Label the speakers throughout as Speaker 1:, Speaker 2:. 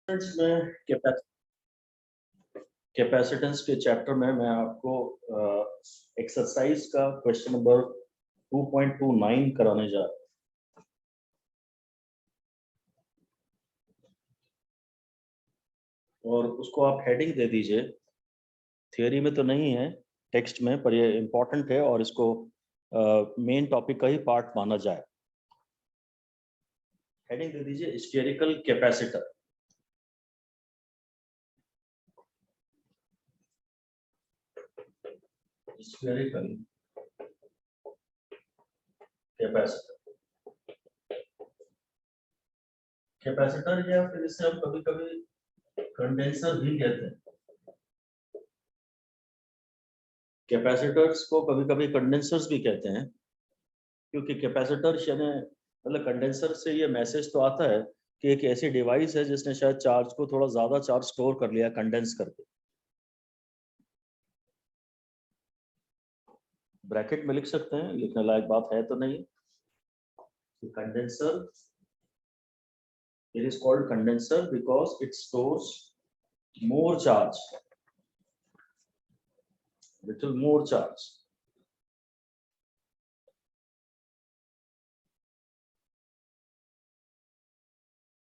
Speaker 1: में कैपेसिटेंस के चैप्टर में मैं आपको एक्सरसाइज का क्वेश्चन नंबर 2.29 कराने जा रहा हूं। और उसको आप हेडिंग दे दीजिए, थियोरी में तो नहीं है टेक्स्ट में, पर ये इम्पोर्टेंट है और इसको मेन टॉपिक का ही पार्ट माना जाए। हेडिंग दे दीजिए spherical capacitor. Spherical capacitor, capacitor या फिर इसे हम कभी कभी कंडेंसर भी कहते हैं। कैपेसिटर्स को कभी कभी कंडेंसर्स भी कहते हैं, क्योंकि कैपेसिटर यानी मतलब कंडेंसर से ये मैसेज तो आता है कि एक ऐसी डिवाइस है जिसने शायद चार्ज को थोड़ा ज्यादा चार्ज स्टोर कर लिया कंडेंस करके। ब्रैकेट में लिख सकते हैं, लिखने लायक बात है तो नहीं। Condenser, it is called condenser because it stores more charge, little more charge.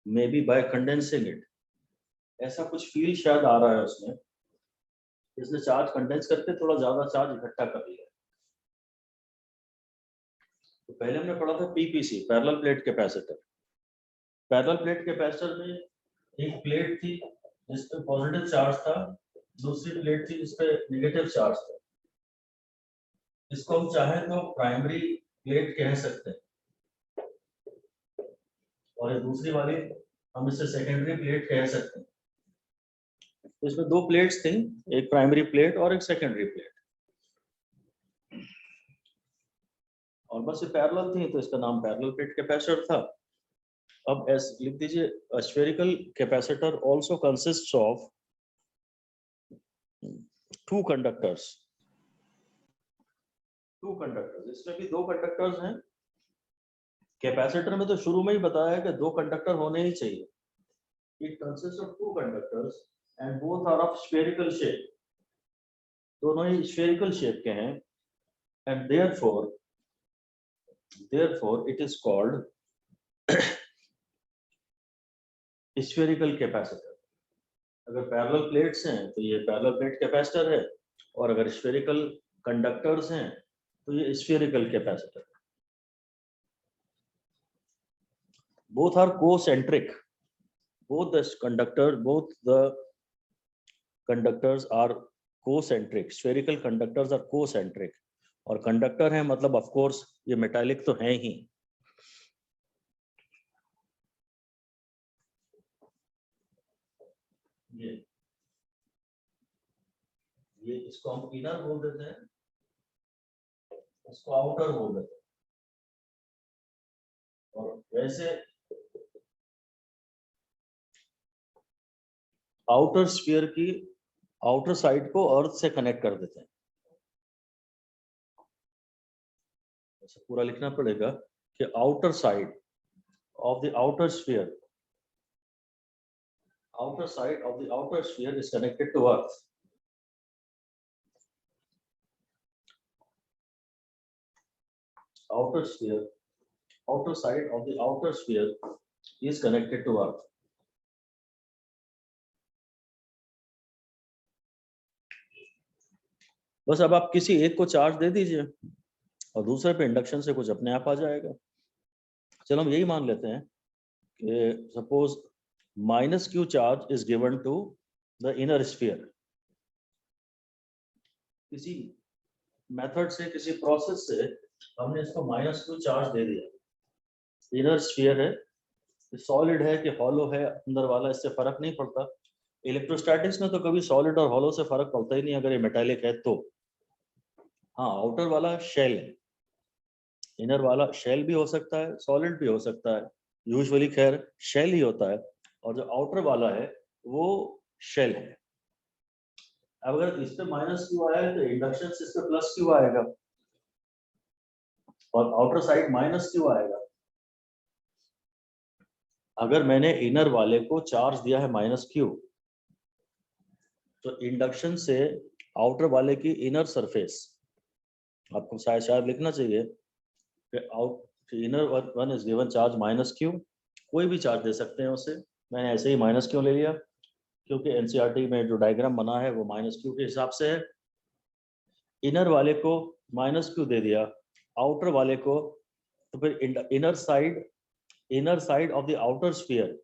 Speaker 1: Maybe by condensing it, ऐसा कुछ फील शायद आ रहा है उसमें, इसने चार्ज कंडेंस करके थोड़ा ज्यादा चार्ज इकट्ठा कर लिया। तो पहले हमने पढ़ा था PPC, parallel plate capacitor. Parallel plate capacitor में एक प्लेट थी जिसपे पॉजिटिव चार्ज था, दूसरी प्लेट थी जिसपे नेगेटिव चार्ज था। इसको हम चाहे तो प्राइमरी प्लेट कह सकते हैं और ये दूसरी वाली हम इसे सेकेंडरी प्लेट कह सकते हैं। तो इसमें दो प्लेट्स थी, एक प्राइमरी प्लेट और एक सेकेंडरी प्लेट, और बस ये पैरेलल थी तो इसका नाम पैरेलल प्लेट कैपेसिटर था। अब ऐसे लिख दीजिए, spherical capacitor also consists of two conductors. Two conductors, इसमें भी दो कंडक्टर्स हैं। कैपेसिटर में तो शुरू में ही बताया है कि दो कंडक्टर होने ही चाहिए। It consist of two conductors and both are of spherical shape, दोनों ही स्फेरिकल शेप के हैं। And therefore it is called spherical capacitor. अगर पैरेलल प्लेट्स हैं तो ये पैरेलल प्लेट कैपेसिटर है, और अगर स्फेरिकल कंडक्टर्स हैं तो ये spherical capacitor. Both are concentric, both the conductors are concentric, spherical conductors are concentric, और कंडक्टर है मतलब ऑफ कोर्स ये मेटालिक तो है ही। ये इसको हम इनर बोल देते हैं, इसको आउटर बोल देते हैं। और वैसे आउटर स्फीयर की आउटर साइड को अर्थ से कनेक्ट कर देते हैं। ऐसे पूरा लिखना पड़ेगा कि outer side of the outer sphere, outer side of the outer sphere is connected to earth. Outer side of the outer sphere is connected to earth. बस अब आप किसी एक को चार्ज दे दीजिए और दूसरे पे इंडक्शन से कुछ अपने आप आ जाएगा। चलो हम यही मान लेते हैं कि suppose -q charge is given to the inner sphere. किसी मेथड से, किसी प्रोसेस से हमने इसको -q चार्ज दे दिया। इनर स्फीयर है, सॉलिड है कि हॉलो है अंदर वाला, इससे फर्क नहीं पड़ता। इलेक्ट्रोस्टैटिक्स में तो कभी सॉलिड और हॉलो से फर्क पड़ता ही नहीं अगर ये मेटालिक है तो। हाँ, आउटर वाला शेल है, इनर वाला शेल भी हो सकता है, सॉलिड भी हो सकता है, यूजुअली खैर शेल ही होता है, और जो आउटर वाला है वो शेल है। अब अगर इस पे -q आया है तो इंडक्शन से इस पे +q आएगा, और आउटर साइड -q आएगा। अगर मैंने इनर वाले को चार्ज दिया है -q, तो इंडक्शन से आउटर वाले की इनर सरफेस आपको शायद लिखना चाहिए कि out inner one is given charge -q, कोई भी चार्ज दे सकते हैं उसे, मैंने ऐसे ही -q ले लिया क्योंकि एनसीईआरटी में जो डायग्राम बना है वो -q के हिसाब से है। इनर वाले को -q दे दिया, आउटर वाले को, तो फिर inner side of the outer sphere,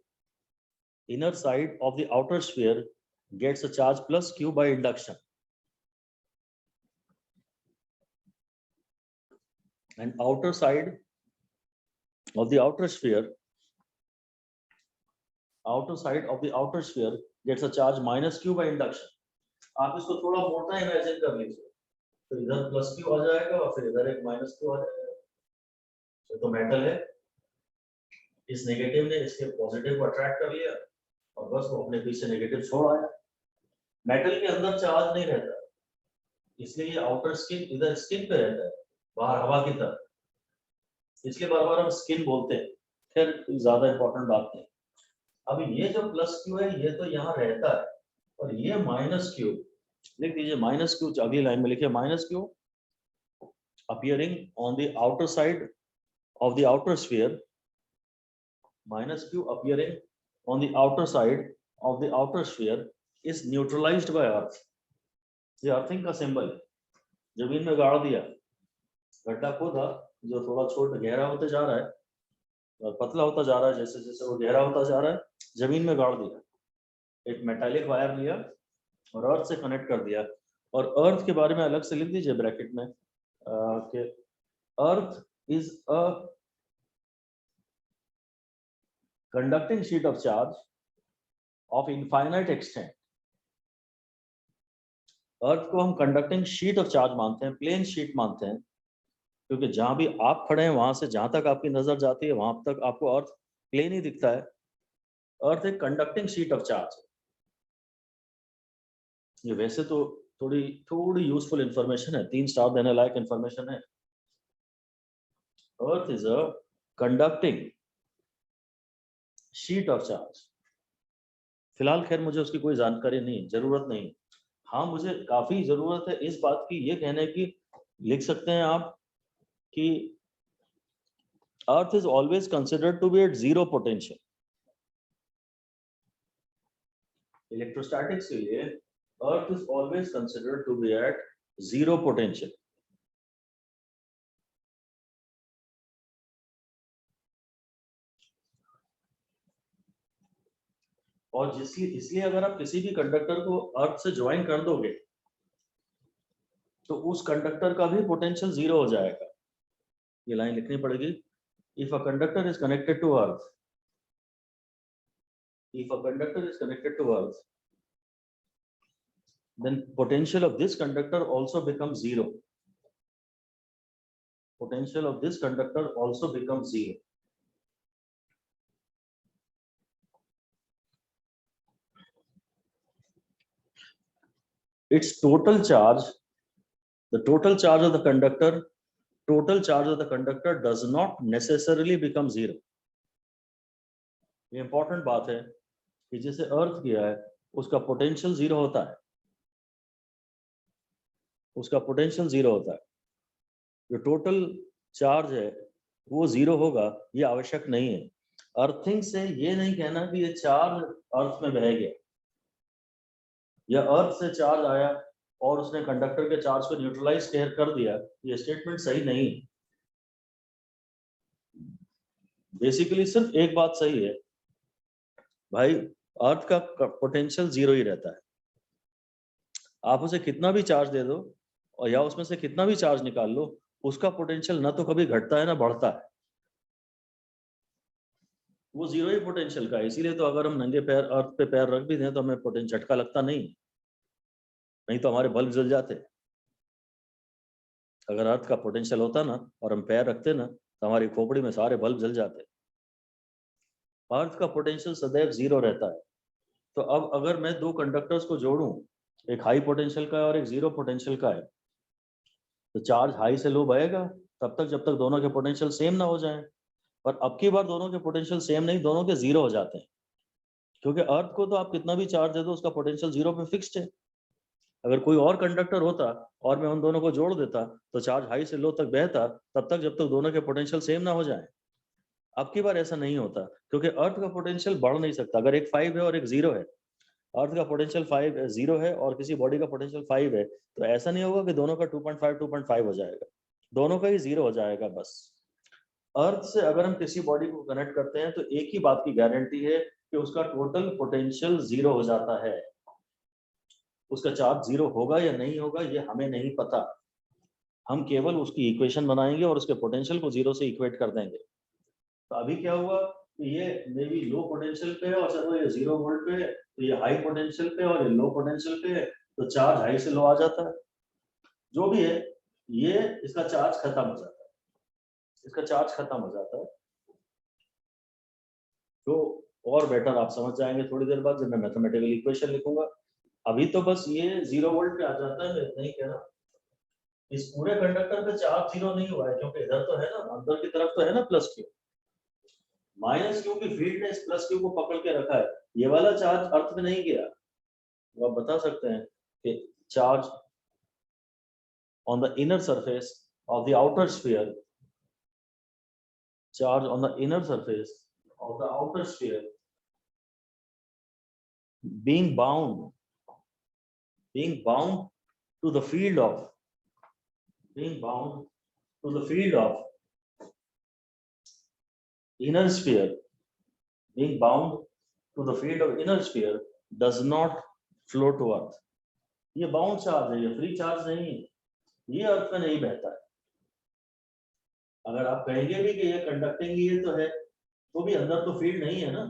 Speaker 1: inner side of the outer sphere gets a charge plus q by induction, and outer side of the outer sphere gets a charge minus q by induction. आप इसको थोड़ा मोटा imagine कर लीजिए, तो इधर plus q आ जाएगा और फिर इधर एक माइनस q आ जाएगा। तो मेटल है, इस नेगेटिव ने इसके पॉजिटिव को अट्रैक्ट कर लिया और बस वो अपने पीछे नेगेटिव छोड़ आया। मेटल के अंदर चार्ज नहीं रहता, इसलिए ये आउटर स्किन इधर स्किन पे रहता है, बाहर हवा की तरफ, इसलिए बार बार हम स्किन बोलते हैं। खैर ज्यादा इंपॉर्टेंट बात नहीं। अब ये जो प्लस क्यू है ये तो यहाँ रहता है, और ये माइनस क्यू लिख दीजिए, माइनस क्यू अगली लाइन में लिखिए, minus Q appearing on the outer side of the outer sphere, minus q appearing on the outer side of the outer sphere is neutralized by earth। ये earthing का symbol है, जमीन में गाड़ दिया, गड्ढा खोदा जो थोड़ा छोटा गहरा होते जा रहा है और पतला होता जा रहा है, जैसे जैसे वो गहरा होता जा रहा है, जमीन में गाड़ दिया, एक मेटालिक वायर लिया और अर्थ से कनेक्ट कर दिया। और अर्थ के बारे में अलग से लिख दीजिए ब्रैकेट में कि earth is a conducting sheet of charge of infinite extent. Earth को हम कंडक्टिंग शीट ऑफ चार्ज मानते हैं, प्लेन शीट मानते हैं, क्योंकि जहां भी आप खड़े हैं वहां से जहां तक आपकी नजर जाती है वहां तक आपको अर्थ प्लेन ही दिखता है। अर्थ एक कंडक्टिंग शीट ऑफ चार्ज है। ये वैसे तो थोड़ी यूजफुल इंफॉर्मेशन है, 3 स्टार देने लायक इंफॉर्मेशन है। अर्थ is a conducting sheet of charge. फिलहाल खैर मुझे उसकी कोई जानकारी नहीं, जरूरत नहीं। हाँ मुझे काफी जरूरत है इस बात की, ये कहने की, लिख सकते हैं आप कि earth is always considered to be at zero potential. Electrostatics के लिए earth is always considered to be at zero potential. और इसलिए अगर आप किसी भी कंडक्टर को अर्थ से ज्वाइन कर दोगे तो उस कंडक्टर का भी पोटेंशियल जीरो हो जाएगा। ये लाइन लिखनी पड़ेगी, if a conductor is connected to earth, if a conductor is connected to earth, then potential of this conductor also becomes zero. Potential of this conductor also becomes zero. Its total charge, the total charge of the conductor does not necessarily become zero. ये important बात है कि जैसे अर्थ किया है उसका potential zero होता है, उसका पोटेंशियल जीरो होता है। जो टोटल चार्ज है वो जीरो होगा ये आवश्यक नहीं है। अर्थिंग से ये नहीं कहना कि ये चार्ज अर्थ में बह गया, या अर्थ से चार्ज आया और उसने कंडक्टर के चार्ज को न्यूट्रलाइज कर दिया, ये स्टेटमेंट सही नहीं। बेसिकली सिर्फ एक बात सही है भाई, अर्थ का पोटेंशियल जीरो ही रहता है। आप उसे कितना भी चार्ज दे दो और या उसमें से कितना भी चार्ज निकाल लो, उसका पोटेंशियल ना तो कभी घटता है ना बढ़ता है, वो जीरो ही पोटेंशियल का है। इसीलिए तो अगर हम नंगे पैर अर्थ पे पैर रख भी दें तो हमें पोटेंशियल झटका लगता नहीं तो हमारे बल्ब जल जाते। अगर अर्थ का पोटेंशियल होता ना और हम पैर रखते ना तो हमारी खोपड़ी में सारे बल्ब जल जाते। अर्थ का पोटेंशियल सदैव जीरो रहता है। तो अब अगर मैं 2 कंडक्टर्स को जोड़ूं, एक हाई पोटेंशियल का है और एक जीरो पोटेंशियल का है, तो चार्ज हाई से लो बहेगा तब तक जब तक दोनों के पोटेंशियल सेम ना हो जाए। पर अब की बार दोनों के पोटेंशियल सेम नहीं, दोनों के जीरो हो जाते हैं, क्योंकि अर्थ को तो आप कितना भी चार्ज दे दो उसका पोटेंशियल जीरो पे फिक्स्ड है। अगर कोई और कंडक्टर होता और मैं उन दोनों को जोड़ देता तो चार्ज हाई से लो तक बहता, तब तक जब तक दोनों के पोटेंशियल सेम ना हो जाए। अब की बार ऐसा नहीं होता, क्योंकि अर्थ का पोटेंशियल बढ़ नहीं सकता। अगर एक 5 है और एक 0 है, अर्थ का पोटेंशियल 0 है और किसी बॉडी का पोटेंशियल 5 है, तो ऐसा नहीं होगा कि दोनों का 2.5 हो जाएगा, दोनों का ही 0 हो जाएगा बस। अर्थ से अगर हम किसी बॉडी को कनेक्ट करते हैं तो एक ही बात की गारंटी है कि उसका टोटल पोटेंशियल 0 हो जाता है। उसका चार्ज 0 होगा या नहीं होगा ये हमें नहीं पता, हम केवल उसकी इक्वेशन बनाएंगे और उसके पोटेंशियल को 0 से इक्वेट कर देंगे। तो अभी क्या हुआ कि ये मे बी लो पोटेंशियल पे है और चलो ये 0 वोल्ट पे है, तो ये हाई पोटेंशियल पे और ये लो पोटेंशियल पे है, तो चार्ज हाई से लो आ जाता है। जो भी है, ये इसका चार्ज खत्म हो जाता है, इसका चार्ज खत्म हो जाता है। तो और बेटर आप समझ जाएंगे थोड़ी देर बाद जब मैं मैथमेटिकल इक्वेशन लिखूंगा। अभी तो बस ये 0 वोल्ट पे आ जाता है, मैं इतना ही कह रहा हूं। इस पूरे कंडक्टर पे चार्ज 0 नहीं हुआ है, क्योंकि इधर तो है ना, अंदर की तरफ तो है ना प्लस क्यू। माइनस क्यू की फील्ड ने इस प्लस क्यू को पकड़ के रखा है, ये वाला चार्ज अर्थ में नहीं गया। तो आप बता सकते हैं कि charge on the inner surface of the outer sphere, charge on the inner surface of the outer sphere being bound to the field of inner sphere, being bound to the field of inner sphere does not flow to earth. ये bound charge है, ये free charge नहीं है, ये अर्थ में नहीं बहता है। अगर आप कहेंगे भी कि ये कंडक्टिंग ये तो है, तो भी अंदर तो फील्ड नहीं है ना,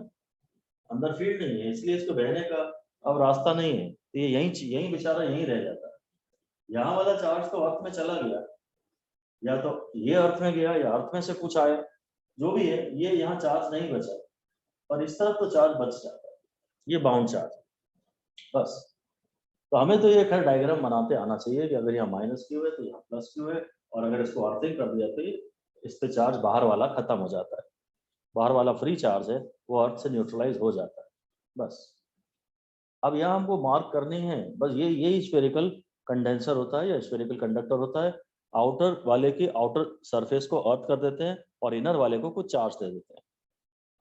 Speaker 1: अंदर फील्ड नहीं है, इसलिए इसको बहने का अब रास्ता नहीं है, तो ये यहीं बेचारा यहीं रह जाता है। यहाँ वाला चार्ज तो अर्थ में चला गया, या तो ये अर्थ में गया या अर्थ में से कुछ आया, जो भी है ये यहाँ चार्ज नहीं बचा, पर इस तरफ तो चार्ज बच जाता है, ये बाउंड चार्ज बस। तो हमें तो ये खैर डायग्राम बनाते आना चाहिए कि अगर यहाँ माइनस क्यू है तो यहाँ प्लस क्यू है, और अगर इसको अर्थिंग कर दिया तो इस पे चार्ज बाहर वाला खत्म हो जाता है, बाहर वाला फ्री चार्ज है वो अर्थ से न्यूट्रलाइज हो जाता है बस। अब यहाँ हमको मार्क करनी है बस, ये स्फेरिकल कंडेंसर होता है या स्फेरिकल कंडक्टर होता है। आउटर वाले की आउटर सरफेस को अर्थ कर देते हैं और इनर वाले को कुछ चार्ज दे देते हैं।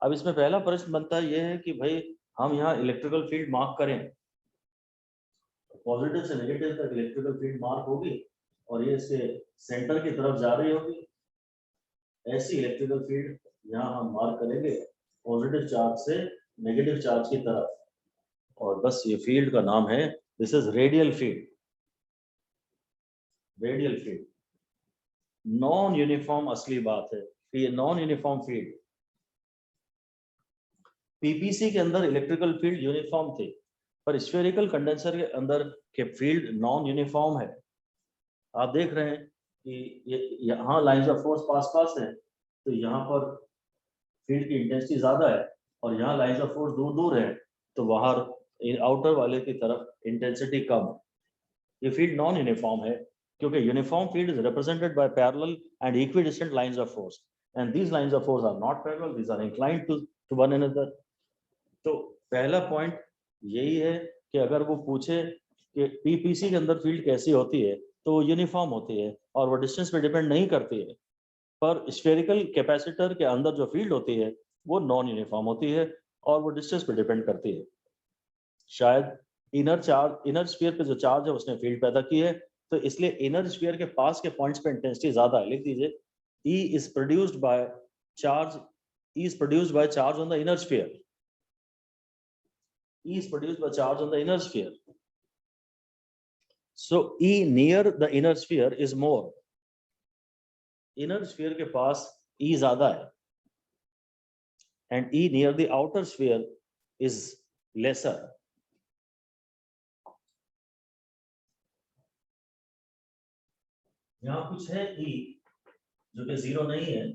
Speaker 1: अब इसमें पहला प्रश्न बनता है ये है कि भाई हम यहाँ इलेक्ट्रिकल फील्ड मार्क करें, पॉजिटिव से नेगेटिव तक इलेक्ट्रिकल फील्ड मार्क होगी और ये इसके सेंटर की तरफ जा रही होगी। ऐसी इलेक्ट्रिकल फील्ड यहाँ हम मार्क करेंगे पॉजिटिव चार्ज से नेगेटिव चार्ज की तरफ, और बस ये फील्ड का नाम है, this is radial field. Radial field non uniform, असली बात है कि ये नॉन यूनिफॉर्म फील्ड, पीपीसी के अंदर इलेक्ट्रिकल फील्ड यूनिफॉर्म थे, पर स्फेरिकल कंडेंसर के अंदर के फील्ड नॉन यूनिफॉर्म है। आप देख रहे हैं कि यहाँ लाइंस ऑफ फोर्स पास है, तो यहाँ पर फील्ड की इंटेंसिटी ज्यादा है, और यहाँ लाइंस ऑफ फोर्स दूर है, तो बाहर आउटर वाले की तरफ इंटेंसिटी कम है। ये फील्ड नॉन यूनिफॉर्म है, क्योंकि uniform field is represented by parallel and equidistant lines of force, and these lines of force are not parallel, these are inclined to one another. तो पहला पॉइंट यही है कि अगर वो पूछे कि पीपीसी के अंदर फील्ड कैसी होती है, तो यूनिफॉर्म होती है और वो डिस्टेंस पे डिपेंड नहीं करती है, पर स्फेरिकल कैपेसिटर के अंदर जो फील्ड होती है वो नॉन यूनिफॉर्म होती है और वो डिस्टेंस पे डिपेंड करती है। शायद इनर स्फीयर पे जो चार्ज है उसने फील्ड पैदा की है, तो इसलिए इनर स्फीयर के पास के पॉइंट्स पे इंटेंसिटी ज्यादा है। लिख दीजिए E is produced by charge on the inner sphere. E is produced by charge on the inner sphere. So E near the inner sphere is more. Inner sphere के पास E ज्यादा है, and E near the outer sphere is lesser. यहाँ कुछ है E जो कि 0 नहीं है,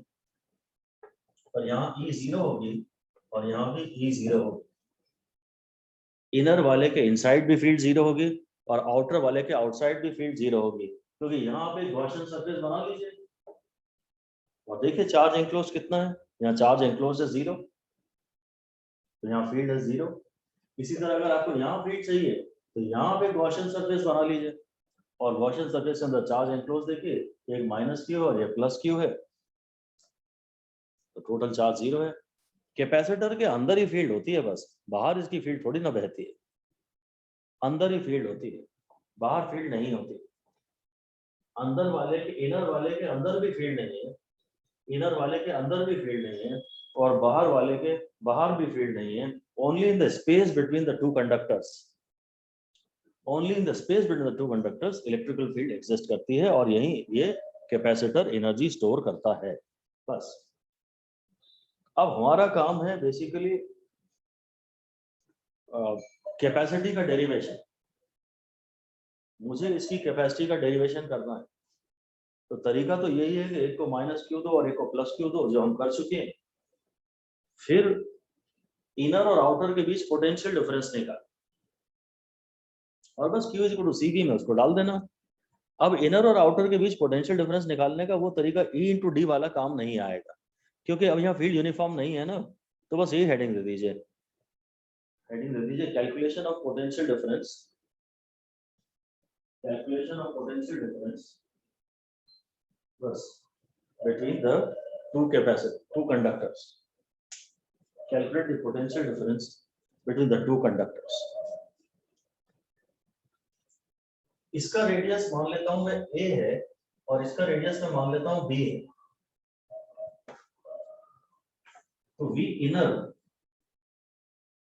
Speaker 1: पर यहाँ E 0 होगी और यहाँ भी E 0 होगी। इनर वाले के इनसाइड भी फील्ड 0 होगी और आउटर वाले के आउटसाइड भी फील्ड 0 होगी, क्योंकि यहाँ पे गॉसियन सरफेस बना लीजिए और देखिए चार्ज एनक्लोज कितना है, यहाँ चार्ज एनक्लोज है 0, तो यहाँ फील्ड है 0। इसी तरह अगर आपको यहाँ फील्ड चाहिए तो यहाँ पे गॉसियन सरफेस बना लीजिए, और गॉसियन सरफेस के अंदर चार्ज एनक्लोज देखिए, एक माइनस क्यू और ये प्लस क्यू है, तो टोटल चार्ज 0 है। कैपेसिटर के अंदर ही फील्ड होती है बस, बाहर इसकी फील्ड थोड़ी ना बहती है, अंदर ही फील्ड होती है, बाहर फील्ड नहीं होती। अंदर वाले के, इनर वाले के अंदर भी फील्ड नहीं है, इनर वाले के अंदर भी फील्ड नहीं है, और बाहर वाले के बाहर भी फील्ड नहीं है। Only in the space between the two conductors, only in the space between the two conductors electrical field exist करती है, और यही ये कैपेसिटर एनर्जी स्टोर करता है बस। अब हमारा काम है बेसिकली कैपेसिटी का डेरिवेशन। मुझे इसकी कैपेसिटी का डेरिवेशन करना है, तो तरीका तो यही है कि एक को माइनस क्यू दो और एक को प्लस क्यू दो, जो हम कर चुके हैं। फिर इनर और आउटर के बीच पोटेंशियल डिफरेंस निकाल, और बस Q is equal to C V में उसको डाल देना। अब इनर और आउटर के बीच पोटेंशियल डिफरेंस निकालने का वो तरीका E इंटू डी वाला काम नहीं आएगा, क्योंकि अब यहाँ फील्ड यूनिफॉर्म नहीं है ना। तो बस ये हेडिंग दे दीजिए, हेडिंग दे दीजिए calculation of potential difference, calculation of potential difference बस between the two conductors, calculate the potential difference between the two conductors। इसका रेडियस मान लेता हूं मैं A है, और इसका रेडियस मैं मान लेता हूं B है। तो V इनर,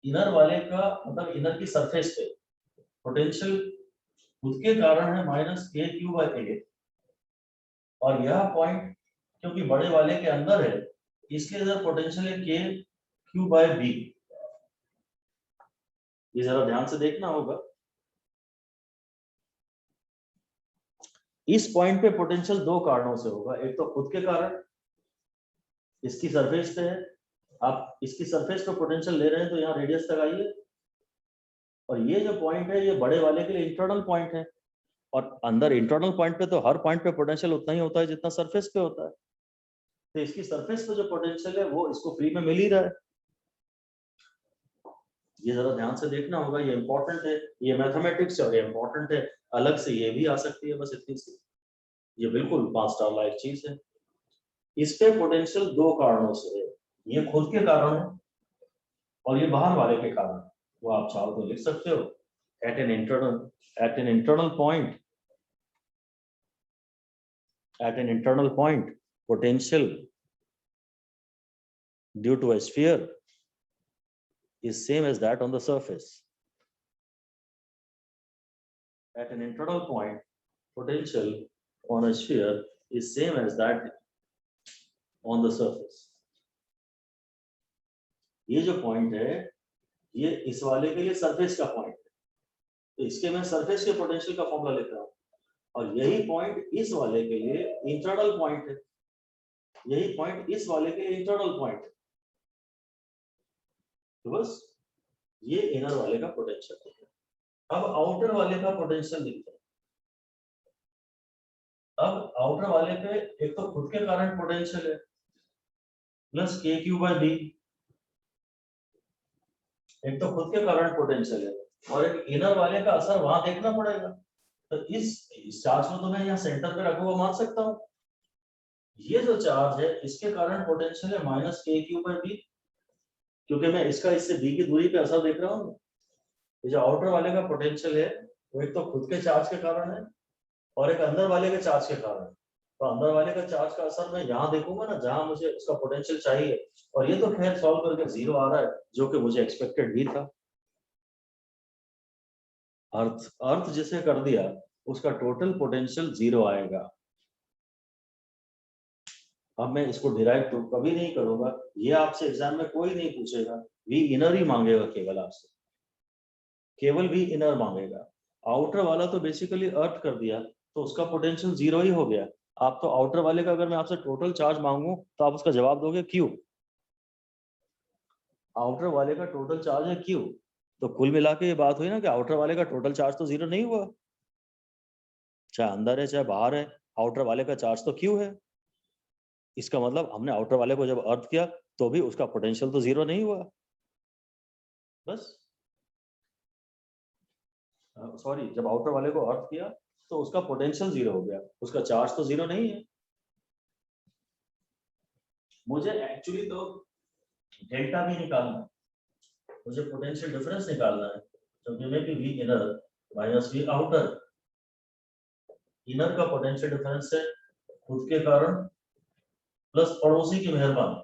Speaker 1: इनर वाले का मतलब इनर की सरफेस पे पोटेंशियल खुद के कारण है माइनस के क्यू बाई ए, और यह पॉइंट क्योंकि बड़े वाले के अंदर है इसलिए इधर पोटेंशियल है के क्यू बाई बी। ये जरा ध्यान से देखना होगा, इस पॉइंट पे पोटेंशियल दो कारणों से होगा। एक तो खुद के कारण, इसकी सरफेस पे है, आप इसकी सरफेस पे पोटेंशियल ले रहे हैं तो यहाँ रेडियस तक आइए, और ये जो पॉइंट है ये बड़े वाले के लिए इंटरनल पॉइंट है, और अंदर इंटरनल पॉइंट पे तो हर पॉइंट पे पोटेंशियल उतना ही होता है जितना सरफेस पे होता है। तो इसकी सरफेस पे जो पोटेंशियल है वो इसको फ्री में मिल ही रहा है। ये जरा ध्यान से देखना होगा, ये इंपॉर्टेंट है, ये मैथमेटिक्स है और ये इंपॉर्टेंट है। अलग से ये भी आ सकती है, बस इतनी सी, ये बिल्कुल 5 स्टार लाइक चीज है। इस पे पोटेंशियल दो कारणों से है, ये खुद के कारण है और ये बाहर वाले के कारण। वो आप चाहो तो लिख सकते हो, at an internal point potential due to a sphere is same as that on the surface. At an internal point, potential on a sphere is same as that on the surface. ये जो point है ये इस वाले के लिए surface का point है, तो इसके मैं सरफेस के पोटेंशियल का फॉर्मूला लिख रहा हूं, और यही पॉइंट इस वाले के लिए इंटरनल पॉइंट है, यही पॉइंट इस वाले के लिए इंटरनल पॉइंट है। तो बस ये इनर वाले का पोटेंशियल है। अब आउटर वाले का पोटेंशियल लिखते हैं। अब आउटर वाले पे एक तो खुद के कारण पोटेंशियल है प्लस के क्यू बाई बी, एक तो खुद के कारण पोटेंशियल है, और एक इनर वाले का असर वहां देखना पड़ेगा। तो इस चार्ज को तो मैं यहाँ सेंटर पे रखा हुआ मान सकता हूँ। ये जो चार्ज है इसके कारण पोटेंशियल है माइनस के क्यू बाई बी, क्योंकि मैं इसका इससे बी की दूरी पे असर देख रहा हूँ। ये जो आउटर वाले का पोटेंशियल है वो एक तो खुद के चार्ज के कारण है और एक अंदर वाले के चार्ज के कारण। तो अंदर वाले का चार्ज का असर मैं यहाँ देखूंगा ना, जहां मुझे उसका पोटेंशियल चाहिए, और ये तो खैर सॉल्व करके 0 आ रहा है, जो कि मुझे एक्सपेक्टेड भी था। अर्थ जिसे कर दिया उसका टोटल पोटेंशियल 0 आएगा। अब मैं इसको डिराइव तो कभी नहीं करूंगा, ये आपसे एग्जाम में कोई नहीं पूछेगा, वी इनर ही मांगेगा केवल आपसे, केवल वी इनर मांगेगा। आउटर वाला तो बेसिकली अर्थ कर दिया तो उसका पोटेंशियल 0 ही हो गया। आप तो आउटर वाले का अगर मैं आपसे टोटल चार्ज मांगू तो आप उसका जवाब दोगे क्यू, आउटर वाले का टोटल चार्ज है क्यू। तो कुल मिला के ये बात हुई ना कि आउटर वाले का टोटल चार्ज तो 0 नहीं हुआ, चाहे अंदर है चाहे बाहर है, आउटर वाले का चार्ज तो क्यू है। इसका मतलब हमने आउटर वाले को जब अर्थ किया तो भी उसका पोटेंशियल तो जीरो नहीं हुआ, बस। सॉरी, जब आउटर वाले को अर्थ किया तो उसका पोटेंशियल जीरो हो गया, उसका चार्ज तो जीरो नहीं है। मुझे एक्चुअली तो डेल्टा भी निकालना है, मुझे पोटेंशियल डिफरेंस निकालना है, तो गिवन कि V inner minus V outer. Inner का पोटेंशियल डिफरेंस है खुद के कारण प्लस पड़ोसी की मेहरबानी,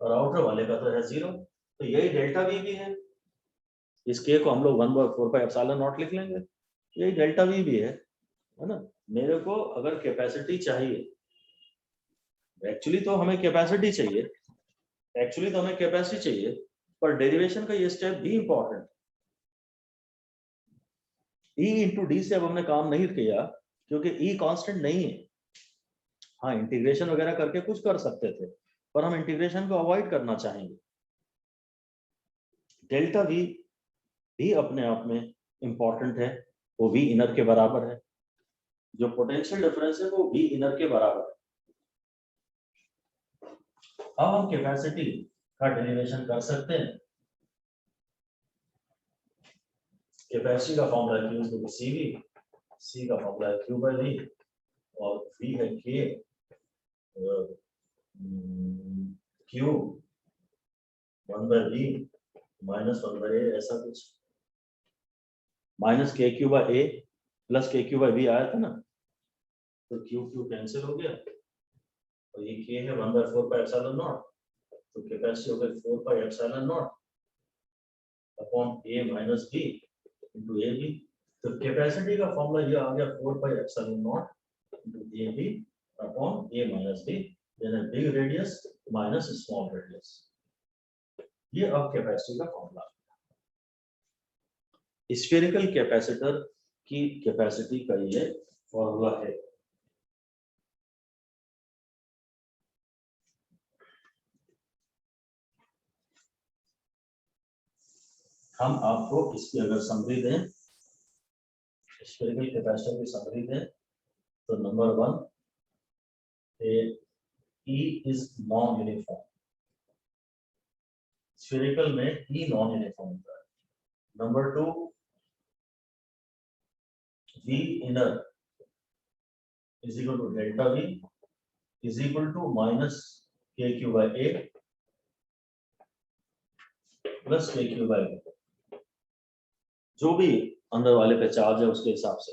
Speaker 1: और आउटर वाले का तो है जीरो, तो यही डेल्टा वी भी है। इस के को हम लोग 1/4πε0 लिख लेंगे, यही डेल्टा वी भी है ना। मेरे को अगर कैपेसिटी चाहिए, एक्चुअली तो हमें कैपेसिटी चाहिए, पर डेरिवेशन का ये स्टेप भी इंपॉर्टेंट। E इंटू डी से अब हमने काम नहीं किया क्योंकि E कांस्टेंट नहीं है। हाँ, इंटीग्रेशन वगैरह करके कुछ कर सकते थे, पर हम इंटीग्रेशन को अवॉइड करना चाहेंगे। डेल्टा V भी अपने आप में इंपॉर्टेंट है, वो V इनर के बराबर है, जो पोटेंशियल डिफरेंस है वो V इनर के बराबर है। अब हम कैपेसिटी का डेरिवेशन कर सकते हैं। कैपेसिटी का formula Q is to CV, C का फॉर्मूला है Q बाय V, और V है K Q 1/V minus 1/A, ऐसा कुछ, माइनस KQ/A प्लस KQ/V आया था ना, तो Q कैंसिल हो गया, और ये K है 1/4πε0, तो कैपेसिटी हो गई 4πε0 upon A minus B into AB। तो कैपेसिटी का फॉर्मूला ये आ गया 4πε0 into AB upon A minus B, यानी big radius minus small radius. ये अब कैपेसिटी का फॉर्मूला। स्फेरिकल कैपेसिटर की कैपेसिटी का ये फॉर्मूला है। हम आपको इसकी अगर समरी दें, स्फेरिकल कैपेसिटर की समरी दें, तो number 1, E is non uniform. Spherical में E नॉन यूनिफॉर्म होता है। Number 2, V inner is equal to delta V is equal to minus KQ/A plus KQ/B, जो भी अंदर वाले पे चार्ज है उसके हिसाब से।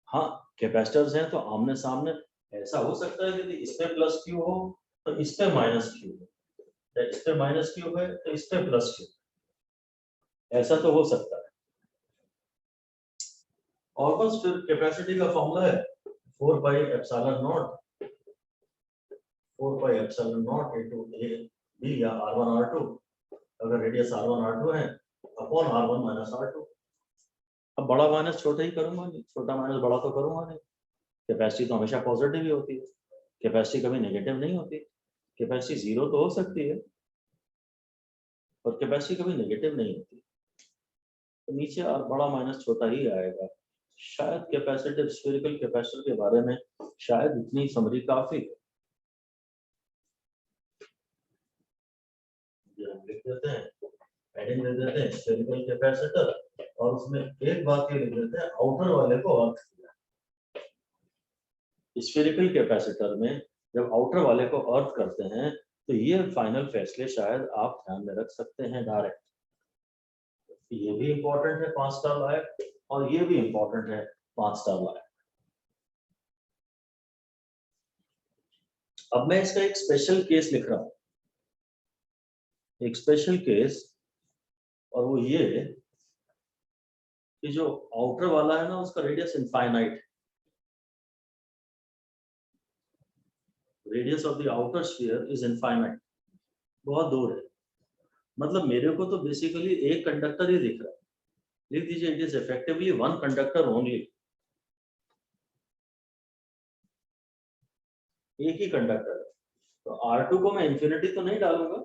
Speaker 1: हाँ, कैपेसिटर्स हैं तो आमने सामने ऐसा हो सकता है कि इस पे प्लस Q हो तो इस पे माइनस Q हो, या इस पे माइनस Q है तो इस पे प्लस Q, ऐसा तो हो सकता है। और बस फिर कैपेसिटी का फॉर्मूला है 4πε0 into A/B या R1R2, अगर रेडियस R1R2 है अपॉन R1 माइनस R2। अब बड़ा माइनस छोटा ही करूंगा नहीं, छोटा माइनस बड़ा तो करूंगा नहीं। कैपेसिटी तो हमेशा पॉजिटिव ही होती है, कैपेसिटी कभी नेगेटिव नहीं होती। कैपेसिटी जीरो तो हो सकती है पर कैपेसिटी कभी नेगेटिव नहीं होती, तो नीचे और बड़ा माइनस छोटा ही आएगा। शायद कैपेसिटिव स्फेरिकल कैपेसिटर के बारे में शायद इतनी समरी काफी है। लिख देते हैं, हेडिंग दे देते हैं स्फेरिकल कैपेसिटर, और उसमें एक बात ये लिख देते हैं आउटर वाले को अर्थ किया। स्फेरिकल कैपेसिटर में जब आउटर वाले को अर्थ करते हैं तो ये फाइनल फैसले शायद आप ध्यान में रख सकते हैं डायरेक्ट। ये भी इंपॉर्टेंट है 5 स्टार लायक, और ये भी इंपॉर्टेंट है 5 स्टार लायक। अब मैं इसका एक स्पेशल केस लिख रहा हूं, एक स्पेशल केस, और वो ये कि जो आउटर वाला है ना उसका radius infinite, radius of the outer sphere is infinite, बहुत दूर है। मतलब मेरे को तो बेसिकली एक कंडक्टर ही दिख रहा है, लिख दीजिए it is effectively one conductor only, एक ही कंडक्टर है। तो R2 को मैं इंफिनिटी तो नहीं डालूंगा,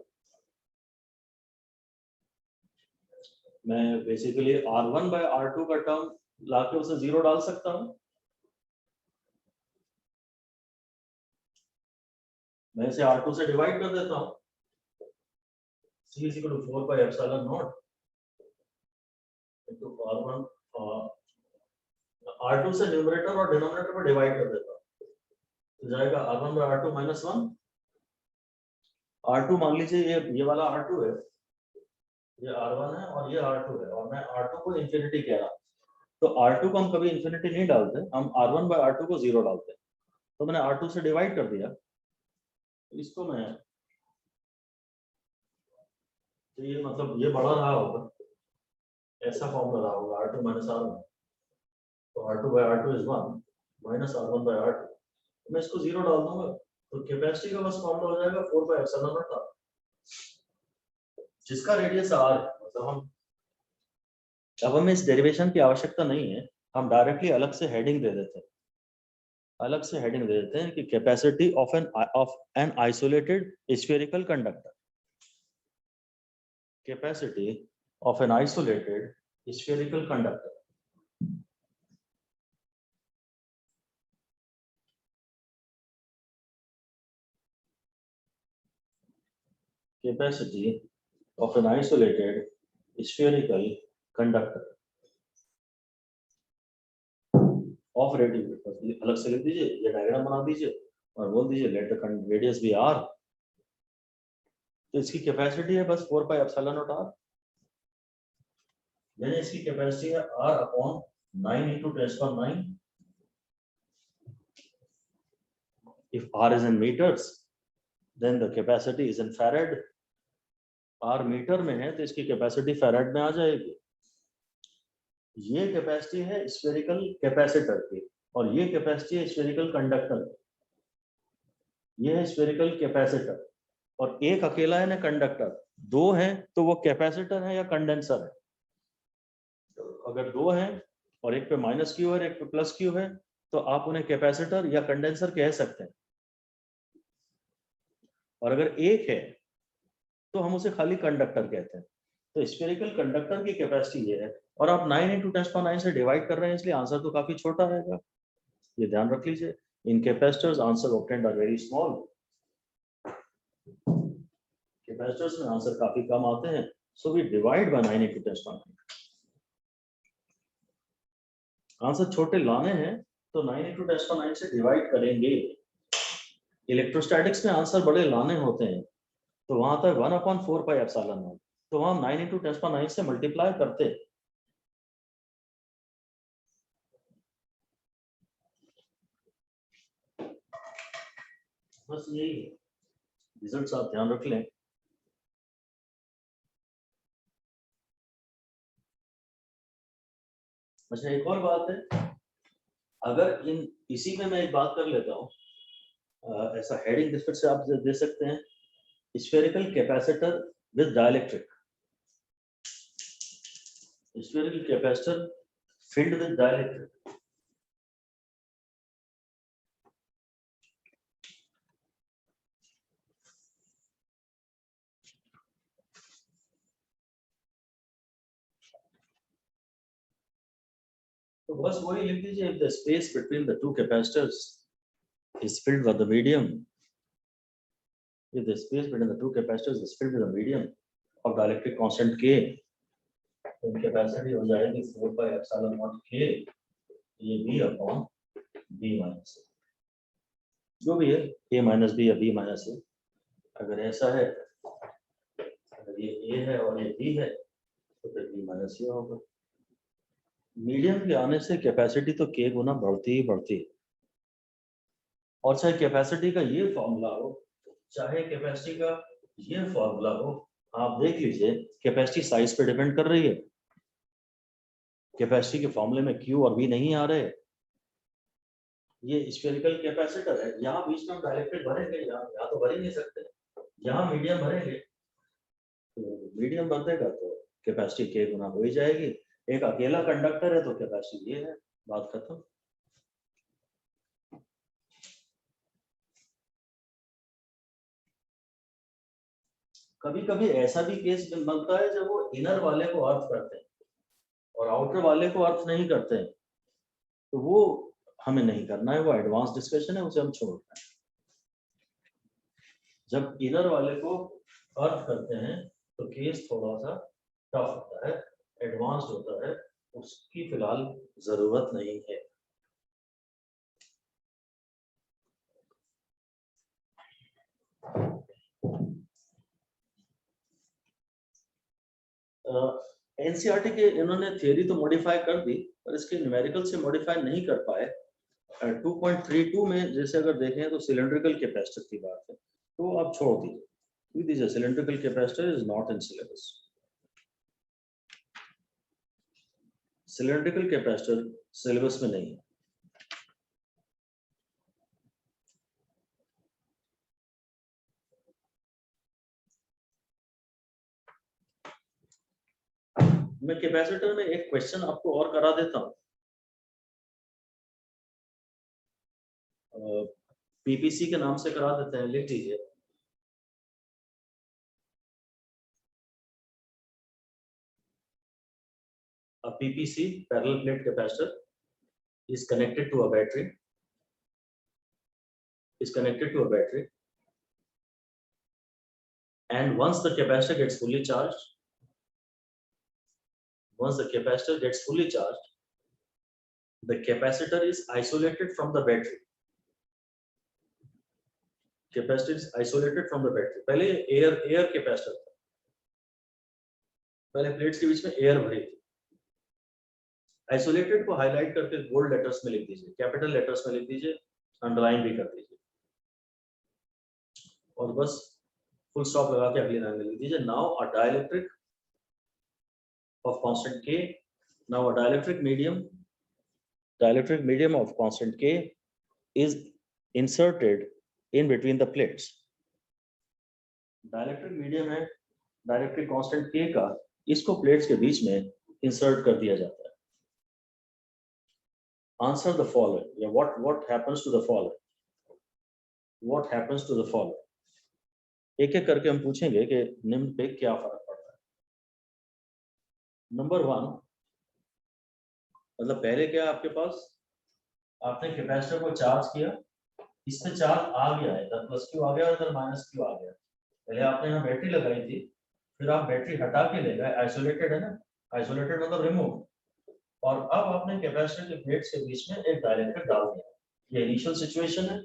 Speaker 1: मैं बेसिकली R1/R2 का टर्म लाके उसे 0 डाल सकता हूं। मैं इसे R2 से डिवाइड कर देता हूँ, C is equal to 4 pi epsilon naught into R1, R2 से न्यूमरेटर और डिनोमिनेटर में डिवाइड कर देता हूँ, तो जाएगा R1 by R2 minus 1। R2 मान लीजिए ये वाला R2 है, ये R1 है और ये R2 है, और मैं R2 को इंफिनिटी कह रहा हूँ, तो R2 को हम कभी इंफिनिटी नहीं डालते, हम R1 by R2 को 0 डालते हैं। तो मैंने R2 से डिवाइड कर दिया, तो इसको मैं, तो ये मतलब ये बढ़ा रहा होगा, ऐसा फॉर्मूला रहा होगा R2 minus R1, तो R2 by R2 is 1 minus R1 by R2, तो मैं इसको 0 डाल दूंगा, तो कैपेसिटी का बस फॉर्मूला हो जाएगा 4 by epsilon naught R, जिसका रेडियस R है। मतलब हम अब हमें इस डेरिवेशन की आवश्यकता नहीं है, हम डायरेक्टली अलग से हेडिंग दे देते हैं, अलग से हेडिंग दे देते हैं कि capacity of an isolated spherical conductor, capacity of an isolated spherical conductor, capacity of an isolated spherical conductor of radius, अलग से लिख दीजिए, ये डायग्राम बना दीजिए और बोल दीजिए let the radius be r, तो इसकी कैपेसिटी है बस 4 पाई एप्सिलॉन नॉट r, यानी इसकी कैपेसिटी है r upon 9 into 10⁹। if r is in meters then the capacity is in farad, r metre में है तो इसकी कैपेसिटी फैराड में आ जाएगी। ये कैपेसिटी है स्फेरिकल कैपेसिटर की और ये कैपेसिटी है स्फेरिकल कंडक्टर की, ये है स्फेरिकल कैपेसिटर और एक अकेला है ना कंडक्टर, दो हैं तो वो कैपेसिटर है या कंडेंसर है। तो अगर दो हैं और एक पे माइनस क्यू है एक पे प्लस क्यू है तो आप उन्हें कैपेसिटर या कंडेंसर कह सकते हैं, और अगर एक है तो हम उसे खाली कंडक्टर कहते हैं। तो स्फेरिकल कंडक्टर की कैपेसिटी ये है, और आप 9 into 10⁹ से डिवाइड कर रहे हैं इसलिए आंसर तो काफी छोटा आएगा, ये ध्यान रख लीजिए। In capacitors answer obtained are very small, capacitors में आंसर काफी कम आते हैं, so we divide by 9 into 10⁹। Answer छोटे लाने हैं तो 9 into 10⁹ से डिवाइड करेंगे। इलेक्ट्रोस्टैटिक्स में आंसर बड़े लाने होते हैं तो वहां तक 1/4 पाई एप्सिलॉन नॉट, तो हम 9 into 10⁹ से मल्टीप्लाई करते हैं। बस यही रिजल्ट्स आप ध्यान रख लें। अच्छा एक और बात है, अगर इसी में मैं एक बात कर लेता हूँ, ऐसा हेडिंग डिस्कस से आप दे सकते हैं, spherical capacitor with dielectric, spherical capacitor filled with dielectric। तो बस वही लिख दीजिए, if the space between the two capacitors is filled with the medium, if the space between the two capacitors is filled with the medium of dielectric constant K, तो capacity हो जाएगी 4 pi epsilon not K, ये B upon B minus A, जो भी है A minus B या B minus A। अगर ऐसा है, अगर ये A है और ये B है तो फिर B माइनस A होगा। मीडियम के आने से कैपेसिटी तो K गुना बढ़ती ही बढ़ती है, और चाहे कैपेसिटी का ये फॉर्मूला हो चाहे कैपेसिटी का ये फॉर्मूला हो, आप देख लीजिए कैपेसिटी साइज पे डिपेंड कर रही है। कैपेसिटी के फॉर्मूले में Q और V नहीं आ रहे, ये स्फेरिकल कैपेसिटर है, यहाँ बीच में डाइलेक्ट्रिक भरेंगे, यहाँ तो भर ही नहीं सकते, यहाँ मीडियम भरेंगे, तो मीडियम भर देगा तो कैपेसिटी K गुना हो ही जाएगी। एक अकेला कंडक्टर है तो कैपेसिटी ये है, बात खत्म। कभी कभी ऐसा भी केस बनता है जब वो इनर वाले को अर्थ करते हैं और आउटर वाले को अर्थ नहीं करते हैं, तो वो हमें नहीं करना है, वो एडवांस डिस्कशन है, उसे हम छोड़ते हैं। जब इनर वाले को अर्थ करते हैं तो केस थोड़ा सा टफ होता है, एडवांस्ड होता है, उसकी फिलहाल जरूरत नहीं है। एनसीईआरटी के इन्होंने थियरी तो मॉडिफाई कर दी, पर इसके न्यूमेरिकल से मॉडिफाई नहीं कर पाए। 2.32 में जैसे अगर देखें तो सिलेंड्रिकल कैपेसिटर की बात है, तो आप छोड़ दीजिए, cylindrical capacitor is not in syllabus. Cylindrical capacitor syllabus में नहीं है। मैं कैपेसिटर में एक क्वेश्चन आपको और करा देता हूं। पीपीसी के नाम से करा देते हैं, लिख लीजिए। A PPC, parallel plate capacitor, is connected to a battery. And once the capacitor gets fully charged, the capacitor is isolated from the battery. पहले एयर कैपेसिटर था, पहले प्लेट्स के बीच में एयर भरी थी। आइसोलेटेड को हाईलाइट करके बोल्ड लेटर्स में लिख दीजिए, कैपिटल लेटर्स में लिख दीजिए, अंडरलाइन भी कर दीजिए, और बस फुल स्टॉप लगा के अगली लाइन में लिख दीजिए। Now a dielectric of constant K, now a dielectric medium of constant K is inserted in between the plates. Dielectric medium है, डाइलेक्ट्रिक कांस्टेंट K का इसको प्लेट्स के बीच में इंसर्ट कर दिया जाता है। आंसर द फॉलोइंग, या what happens to the following? What happens to the following? एक एक करके हम पूछेंगे कि निम्न पे क्या फर्क पड़ता है। नंबर 1, मतलब पहले क्या आपके पास, आपने कैपेसिटर को चार्ज किया, इसमें चार्ज आ गया है, इधर प्लस क्यू आ गया और इधर माइनस क्यू आ गया। पहले आपने यहाँ बैटरी लगाई थी, फिर आप बैटरी हटा के ले गए, आइसोलेटेड है ना, आइसोलेटेड मतलब रिमूव, और अब आपने कैपेसिटर के प्लेट्स के बीच में एक डाइलेक्ट्रिक डाल दिया। ये इनिशियल सिचुएशन है,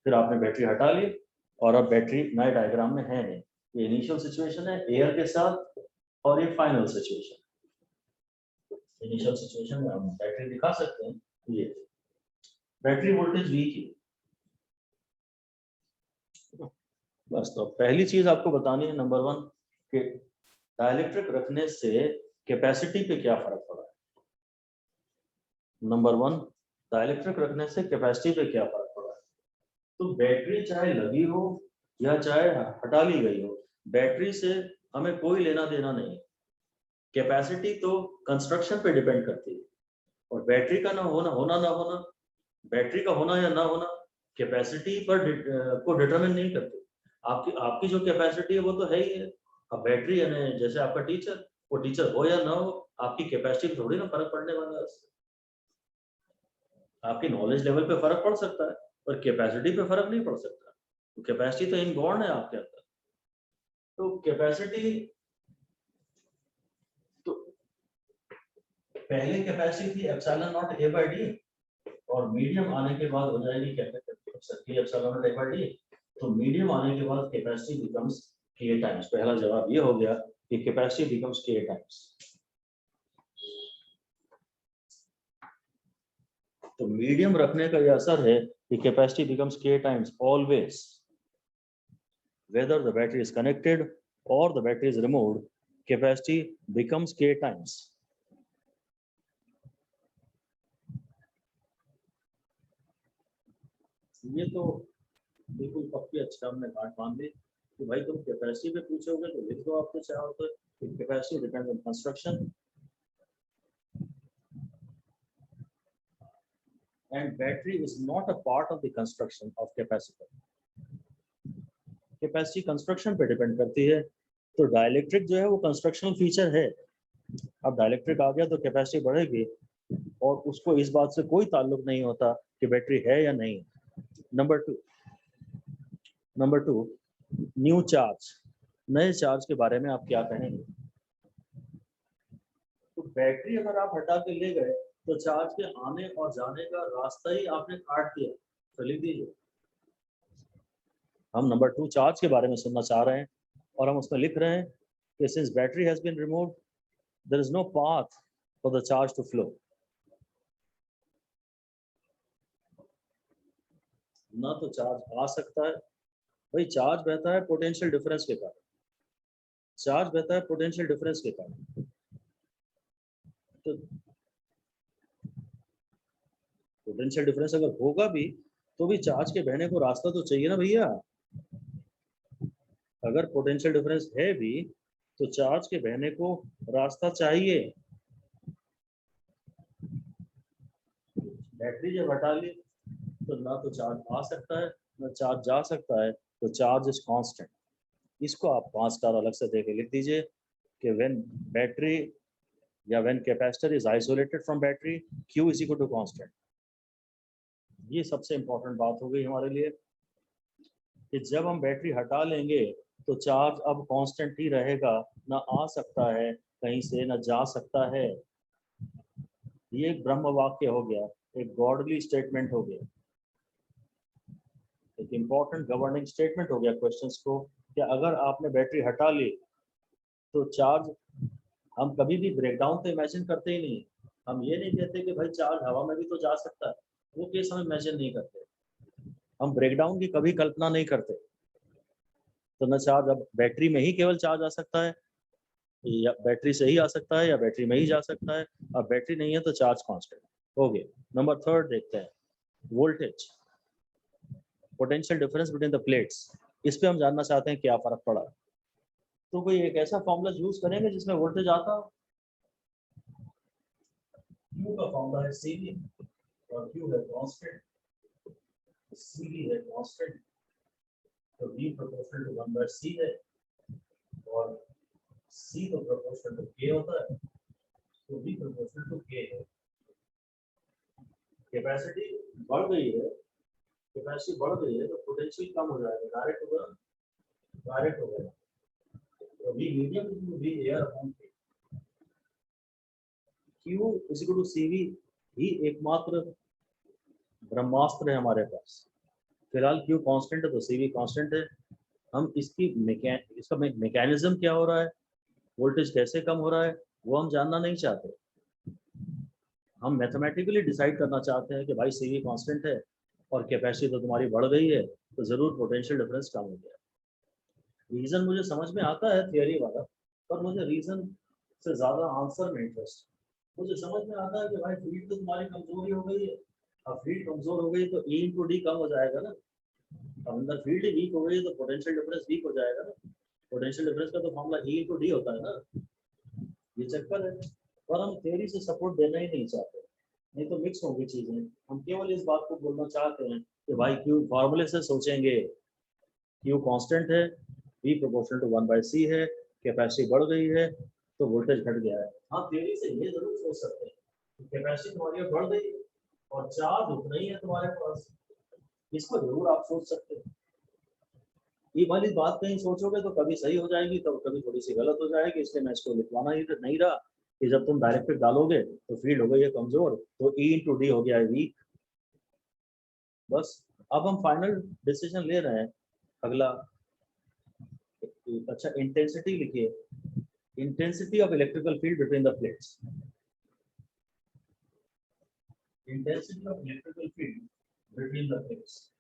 Speaker 1: फिर आपने बैटरी हटा ली और अब बैटरी नए डायग्राम में है नहीं। ये इनिशियल सिचुएशन है एयर के साथ, और ये फाइनल सिचुएशन। इनिशियल सिचुएशन में हम बैटरी दिखा सकते हैं, ये बैटरी वोल्टेज V की। बस, तो पहली चीज आपको बतानी है नंबर 1 कि डाइलेक्ट्रिक रखने से कैपेसिटी पे क्या फर्क पड़ा है। नंबर 1, डाइलेक्ट्रिक रखने से कैपेसिटी पे क्या फर्क पड़ा है। तो बैटरी चाहे लगी हो या चाहे हटा ली गई हो, बैटरी से हमें कोई लेना देना नहीं। कैपेसिटी तो कंस्ट्रक्शन पे डिपेंड करती है, और बैटरी का ना होना, बैटरी का होना या ना होना कैपेसिटी पर को डिटरमिन नहीं करती। आपकी जो कैपेसिटी है वो तो है ही है। अब बैटरी यानी जैसे आपका टीचर, वो टीचर हो या ना हो, आपकी कैपेसिटी थोड़ी ना फर्क पड़ने वाला है उससे। आपकी नॉलेज लेवल पे फर्क पड़ सकता है, पर कैपेसिटी पे फर्क नहीं पड़ सकता। तो कैपेसिटी तो इनबॉर्न है आपके अंदर। तो कैपेसिटी, तो पहले कैपेसिटी थी एप्सिलॉन नॉट A/D, और मीडियम आने के बाद हो जाएगी कैपेसिटी एप्सिलॉन नॉट A/D। तो मीडियम आने के बाद कैपेसिटी बिकम्स K टाइम्स। पहला जवाब ये हो गया कि कैपेसिटी बिकम्स K टाइम्स। तो मीडियम रखने का यह असर है कि capacity becomes K times always, whether the battery is connected or the battery is removed, capacity becomes K times. ये तो बिल्कुल पक्की अच्छा हमने बात मान ली कि भाई तुम कैपेसिटी पे पूछोगे तो लिख दो आपको चाहो तो, capacity depends on construction and battery is not a part of the construction of capacitor. Capacity construction पे डिपेंड करती है, तो डाइलेक्ट्रिक जो है वो कंस्ट्रक्शनल फीचर है। अब डाइलेक्ट्रिक आ गया तो कैपेसिटी बढ़ेगी, और उसको इस बात से कोई ताल्लुक नहीं होता कि बैटरी है या नहीं। नंबर 2, न्यू चार्ज, नए चार्ज के बारे में आप क्या कहेंगे? तो बैटरी अगर आप हटा के ले गए तो चार्ज के आने और जाने का रास्ता ही आपने काट दिया, तो लिख दीजिए। हम नंबर 2 चार्ज के बारे में सुनना चाह रहे हैं और हम उसमें लिख रहे हैं कि since battery has been removed there is no path for the charge to flow. ना तो चार्ज आ सकता है, भाई चार्ज बहता है पोटेंशियल डिफरेंस के कारण, चार्ज बहता है पोटेंशियल डिफरेंस के कारण। तो पोटेंशियल डिफरेंस अगर होगा भी तो भी चार्ज के बहने को रास्ता तो चाहिए ना भैया। अगर पोटेंशियल डिफरेंस है भी तो चार्ज के बहने को रास्ता चाहिए। बैटरी जब हटा ली तो ना तो चार्ज आ सकता है ना चार्ज जा सकता है, तो चार्ज इज कांस्टेंट। इसको आप 5 स्टार अलग से देके लिख दीजिए कि व्हेन बैटरी या when capacitor is isolated from battery Q is equal to constant. ये सबसे इंपॉर्टेंट बात हो गई हमारे लिए कि जब हम बैटरी हटा लेंगे तो चार्ज अब कांस्टेंट ही रहेगा, ना आ सकता है कहीं से ना जा सकता है। ये एक ब्रह्म वाक्य हो गया, एक गॉडली स्टेटमेंट हो गया, एक इम्पॉर्टेंट गवर्निंग स्टेटमेंट हो गया क्वेश्चंस को कि अगर आपने बैटरी हटा ली तो चार्ज, हम कभी भी ब्रेकडाउन तो इमेजिन करते ही नहीं। हम ये नहीं कहते कि भाई चार्ज हवा में भी तो जा सकता है, वो केस हम इमेजिन नहीं करते। हम ब्रेकडाउन की कभी कल्पना नहीं करते। तो न चार्ज अब बैटरी में ही केवल चार्ज आ सकता है, या बैटरी से ही आ सकता है, या बैटरी में ही जा सकता है। अब बैटरी नहीं है तो चार्ज कांस्टेंट हो गया। नंबर 3 देखते हैं, voltage, potential difference between the plates. इस पे हम जानना चाहते हैं क्या फर्क पड़ा। तो कोई एक ऐसा फॉर्मूला यूज करेंगे जिसमें वोल्टेज आता हो। Q का फॉर्मूला है CV और Q है कांस्टेंट, CV है कांस्टेंट, तो V प्रोपोर्शनल टू 1/C है और C तो प्रोपोर्शनल टू K होता है, तो V प्रोपोर्शनल टू K है। कैपेसिटी बढ़ गई है, कैपेसिटी बढ़ गई है तो पोटेंशियल कम हो जाएगा, डायरेक्ट होगा, डायरेक्ट हो गया। तो V medium to V air upon K। Q is equal to CV ही एकमात्र ब्रह्मास्त्र है हमारे पास। फिलहाल Q कांस्टेंट है तो CV कांस्टेंट है। हम इसका मैकेनिज्म क्या हो रहा है, वोल्टेज कैसे कम हो रहा है, वो हम जानना नहीं चाहते। हम मैथमेटिकली डिसाइड करना चाहते हैं कि भाई CV कांस्टेंट है और कैपेसिटी तो तुम्हारी बढ़ गई है, तो जरूर पोटेंशियल डिफरेंस कम हो गया। रीजन मुझे समझ में आता है थियरी वाला, पर मुझे रीजन से ज्यादा आंसर में इंटरेस्ट। मुझे समझ में आता है कि भाई फील्ड तो तुम्हारी कमजोरी हो गई है, अब फील्ड कमजोर हो गई तो E इंटू डी कम हो जाएगा ना। अब अंदर फील्ड वीक हो गई तो पोटेंशियल डिफरेंस वीक हो जाएगा ना। पोटेंशियल डिफरेंस का तो फॉर्मूला E इंटू डी होता है ना। ये चक्कर है, पर हम थ्योरी से सपोर्ट देना ही नहीं चाहते, नहीं तो मिक्स होंगी चीजें। हम केवल इस बात को बोलना चाहते हैं कि भाई क्यू फॉर्मूले से सोचेंगे, क्यू कांस्टेंट है, V प्रोपोर्शनल टू 1/C है, कैपेसिटी बढ़ गई है तो वोल्टेज घट गया है। हाँ थ्योरी से ये जरूर सोच सकते हैं कैपेसिटी तुम्हारी बढ़ गई और चार्ज उतना ही है तुम्हारे पास, इसको जरूर आप सोच सकते हैं। ये वाली बात कहीं सोचोगे तो कभी सही हो जाएगी तो कभी थोड़ी सी गलत हो जाएगी, इसलिए मैं इसको लिखवाना ही नहीं रहा कि जब तुम डायरेक्ट डालोगे तो फील्ड हो गई है कमजोर, तो E इंटू डी हो गया है वीक। बस अब हम फाइनल डिसीजन ले रहे हैं। अगला, अच्छा इंटेंसिटी लिखिए, intensity of electrical field between the plates. Intensity of electrical field between the plates.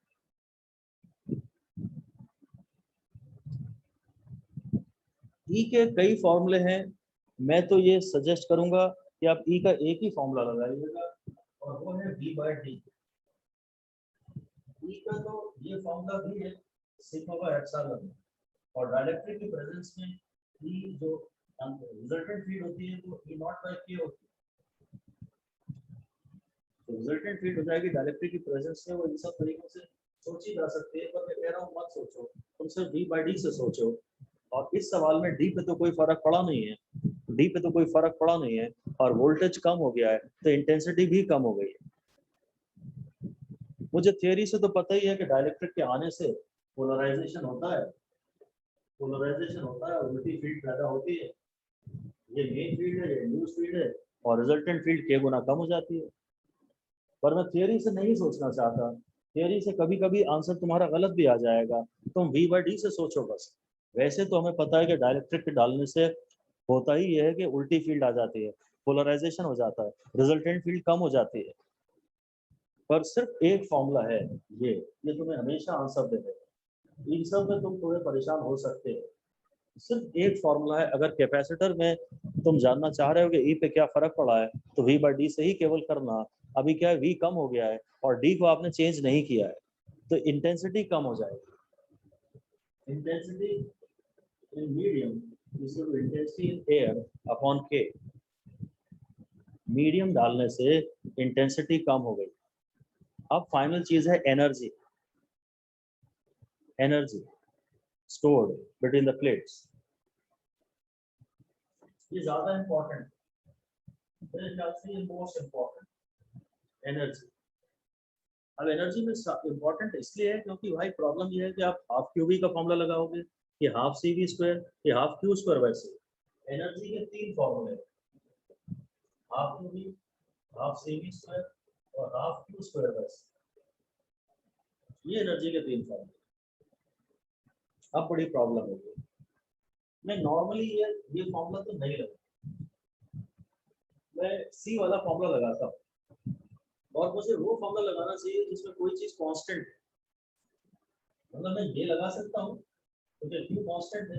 Speaker 1: E के कई फॉर्मूले हैं, मैं तो ये सजेस्ट करूंगा कि आप E का एक ही फॉर्मूला लगाइएगा और वो है V/D। E का तो ये फॉर्मूला भी है सिग्मा बाय एप्सिलॉन, और डाइलेक्ट्रिक की प्रेजेंस में E जो रिजल्टेंट फील्ड होती है वो E नॉट बाय K होती है। तो रिजल्टेंट फील्ड हो जाएगी डाइलेक्ट्रिक की प्रेजेंस में, वो इन सब तरीकों से सोची जा सकती है, पर मैं कह रहा हूँ मत सोचो, तुम सिर्फ V/D से सोचो। और इस सवाल में D पे तो कोई फर्क पड़ा नहीं है, D पे तो कोई फर्क पड़ा नहीं है, और वोल्टेज कम हो गया है तो इंटेंसिटी भी कम हो गई है। मुझे थियरी से तो पता ही है कि डाइलेक्ट्रिक के आने से पोलराइजेशन होता है, पोलराइजेशन होता है, उल्टी फील्ड पैदा होती है, ये मेन फील्ड है, ये इंड्यूस फील्ड है, और रिजल्टेंट फील्ड k गुना कम हो जाती है। पर मैं थियरी से नहीं सोचना चाहता, थियरी से कभी कभी आंसर तुम्हारा गलत भी आ जाएगा, तुम v/d से सोचो बस। वैसे तो हमें पता है कि डाइलेक्ट्रिक डालने से होता ही ये है कि उल्टी फील्ड आ जाती है, पोलराइजेशन हो जाता है, रिजल्टेंट फील्ड कम हो जाती है। पर सिर्फ एक फॉर्मूला है, ये तुम्हें हमेशा आंसर दे देगा। इन सब में तुम थोड़े परेशान हो सकते हो, सिर्फ एक फॉर्मूला है। अगर कैपेसिटर में तुम जानना चाह रहे हो कि ई पे क्या फर्क पड़ा है, तो v/d से ही केवल करना। अभी क्या है, v कम हो गया है और d को आपने चेंज नहीं किया है, तो इंटेंसिटी कम हो जाएगी। Intensity in medium is to intensity in air upon k। Medium डालने से इंटेंसिटी कम हो गई। अब फाइनल चीज है energy, energy stored between the plates। ये ज्यादा इंपॉर्टेंट, मेरे ख्याल से ये मोस्ट इंपॉर्टेंट एनर्जी। अब एनर्जी में इंपॉर्टेंट इसलिए है क्योंकि भाई प्रॉब्लम ये है कि आप हाफ क्यू बी का फॉर्मूला लगाओगे, ये हाफ सी वी स्क्वायर, ये half Q square by C. Energy के तीन फॉर्मूले, half Q V, half C V square और half Q square by C. ये एनर्जी के तीन फॉर्मूले। अब बड़ी प्रॉब्लम होगी, मैं नॉर्मली ये फॉर्मूला तो नहीं लगाता, मैं सी वाला फॉर्मूला लगाता हूँ, और मुझे वो फॉर्मूला लगाना चाहिए जिसमें कोई चीज कांस्टेंट है। मतलब मैं ये लगा सकता हूँ क्योंकि क्यू कांस्टेंट है,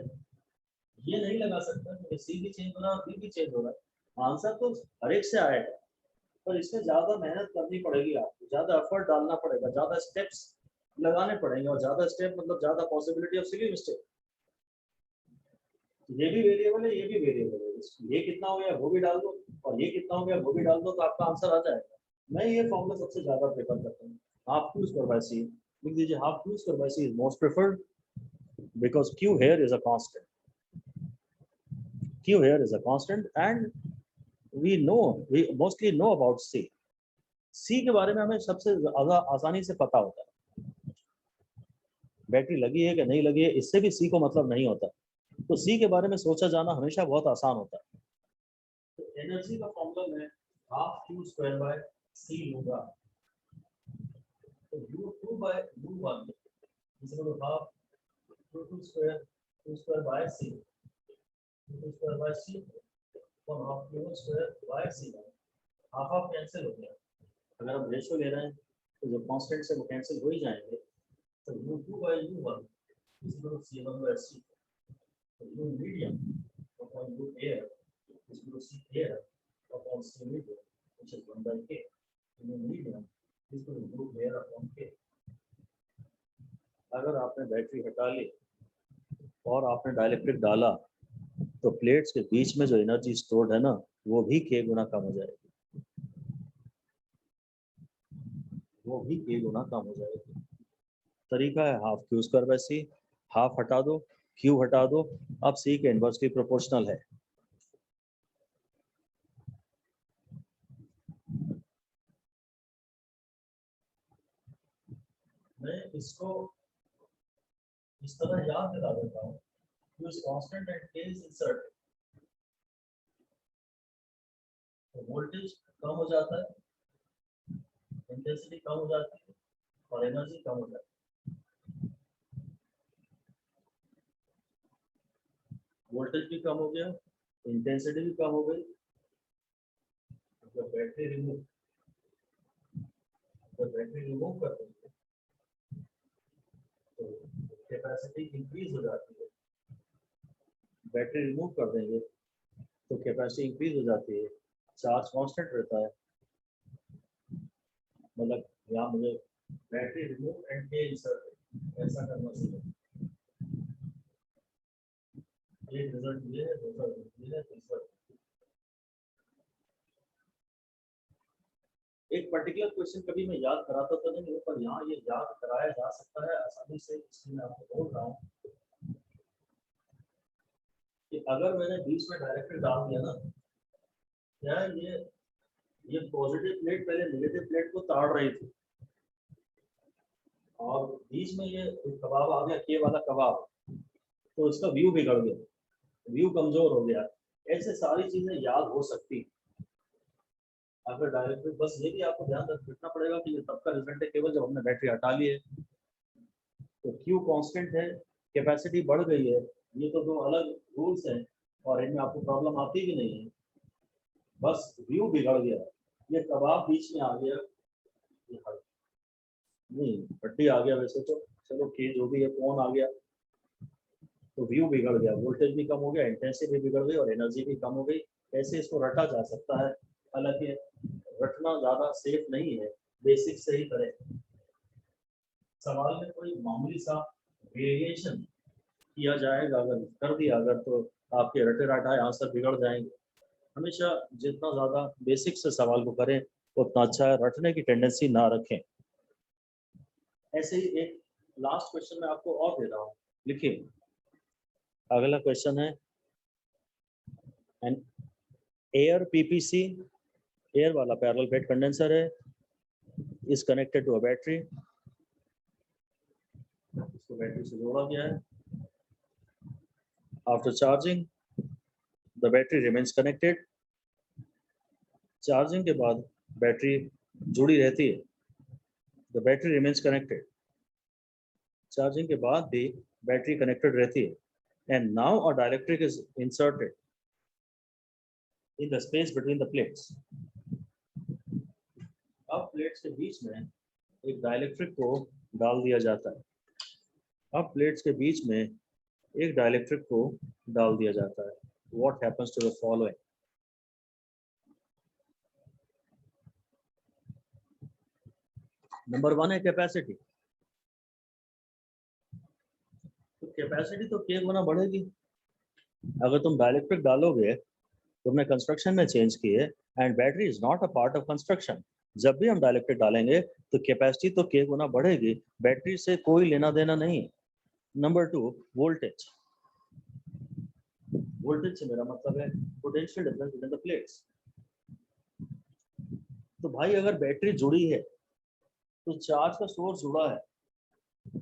Speaker 1: ये नहीं लगा सकता क्योंकि सी भी चेंज हो रहा है और बी भी चेंज हो रहा है। आंसर तो हर एक से आएगा, पर इसमें ज्यादा मेहनत करनी पड़ेगी, आपको ज्यादा एफर्ट डालना पड़ेगा, ज्यादा स्टेप्स लगाने पड़ेंगे, और ज्यादा स्टेप मतलब ज्यादा पॉसिबिलिटी ऑफ सिली मिस्टेक। ये भी वेरिएबल है, ये भी वेरिएबल है, ये कितना हो गया वो भी डाल दो और ये कितना हो गया वो भी डाल दो, तो आपका आंसर आ जाएगा। मैं ये फॉर्मूला सबसे ज्यादा प्रेफर करता हूँ, half Q square by C. लिख दीजिए half Q square by C is most preferred because q here is a constant, q here is a constant and we mostly know about c के बारे में हमें सबसे ज्यादा आसानी से पता होता है, बैटरी लगी है कि नहीं लगी है इससे भी c को मतलब नहीं होता, तो c के बारे में सोचा जाना हमेशा बहुत आसान होता है। तो एनर्जी का फॉर्मूला मैं half Q square by C लूंगा, तो u2 by u1 is equal to half q2 square by c, q2 square by c और half q1 square by c। Half half cancel हो गया, अगर हम रेशियो ले रहे हैं तो जो कांस्टेंट से वो कैंसिल हो ही जाएंगे, तो u2 by u1 is equal to c1 by c, तो u medium upon u air is equal to c air upon c medium which is 1 by k, u medium is equal to u air upon k। अगर आपने battery हटा ली और आपने dielectric डाला, तो plates के बीच में जो एनर्जी स्टोर्ड है ना, वो भी k गुना कम हो जाएगी, वो भी k गुना कम हो जाएगी। तरीका है half Q square by C, half हटा दो, क्यू हटा दो, अब सी के इनवर्सली प्रोपोर्शनल है। मैं इसको इस तरह याद दिला देता हूँ, Q is constant and K is uncertain, तो वोल्टेज कम हो जाता है, इंटेंसिटी कम हो जाती है और एनर्जी कम हो जाती है। वोल्टेज भी कम हो गया, इंटेंसिटी भी कम हो गई, जब बैटरी रिमूव कर देंगे तो कैपेसिटी इंक्रीज हो जाती है, बैटरी रिमूव कर देंगे तो कैपेसिटी इंक्रीज हो जाती है, चार्ज कांस्टेंट रहता है। मतलब यहाँ मुझे बैटरी रिमूव एंड के इंसर्ट ऐसा करना चाहिए। एक रिजल्ट ये है, दूसरा रिजल्ट ये है, तीसरा एक पर्टिकुलर क्वेश्चन कभी मैं याद कराता तो नहीं हूँ, पर यहाँ ये याद कराया जा सकता है आसानी से, इसलिए मैं आपको बोल रहा हूँ कि अगर मैंने बीच में डायरेक्टली डाल दिया ना, क्या ये पॉजिटिव प्लेट पहले नेगेटिव प्लेट को ताड़ रही थी और बीच में ये कबाब आ गया, के वाला कबाब, तो इसका व्यू बिगड़ गया, व्यू कमजोर हो गया। ऐसे सारी चीजें याद हो सकती अगर डायरेक्ट, बस ये भी आपको ध्यान रखना पड़ेगा कि ये तब का रिजल्ट है केवल जब हमने बैटरी हटा ली है। तो क्यू कांस्टेंट है, कैपेसिटी बढ़ गई है, ये तो दो अलग रूल्स हैं और इनमें आपको प्रॉब्लम आती भी नहीं है, बस व्यू बिगड़ गया। ये कबाब बीच में आ गया, ये नहीं हड्डी आ गया वैसे तो, चलो कि जो भी है कौन आ गया, तो व्यू बिगड़ गया, वोल्टेज भी कम हो गया, इंटेंसिटी भी बिगड़ गई और एनर्जी भी कम हो गई। कैसे इसको रटा जा सकता है, हालांकि रटना ज्यादा सेफ नहीं है, बेसिक से ही करें। सवाल में कोई मामूली सा वेरिएशन किया जाएगा, अगर कर दिया अगर, तो आपके रटे रटाए आंसर बिगड़ जाएंगे। हमेशा जितना ज्यादा बेसिक से सवाल को करें उतना अच्छा है, रटने की टेंडेंसी ना रखें। ऐसे ही एक लास्ट क्वेश्चन मैं आपको और दे रहा हूँ, लिखिए। अगला क्वेश्चन है एन एयर पीपीसी, एयर वाला पैरेलल बेड कंडेंसर है, is connected to a battery, इसको बैटरी से जोड़ा गया है। After charging the battery remains connected, charging के बाद बैटरी जुड़ी रहती है, the battery remains connected, charging के बाद भी बैटरी कनेक्टेड रहती है। And now a dielectric is inserted in the space between the plates. अब प्लेट्स के बीच में एक डाइलेक्ट्रिक को डाल दिया जाता है, अब प्लेट्स के बीच में एक डाइलेक्ट्रिक को डाल दिया जाता है। What happens to the following? Number 1 है कैपेसिटी, तो कैपेसिटी तो k गुना बढ़ेगी। अगर तुम डाइलेक्ट्रिक डालोगे, तुमने कंस्ट्रक्शन में चेंज किए, and battery is not a part of construction, जब भी हम डाइलेक्ट्रिक डालेंगे तो कैपेसिटी तो k गुना बढ़ेगी, बैटरी से कोई लेना देना नहीं। नंबर 2 वोल्टेज, वोल्टेज से मेरा मतलब है potential difference between the plates. तो भाई अगर बैटरी जुड़ी है तो चार्ज का सोर्स जुड़ा है,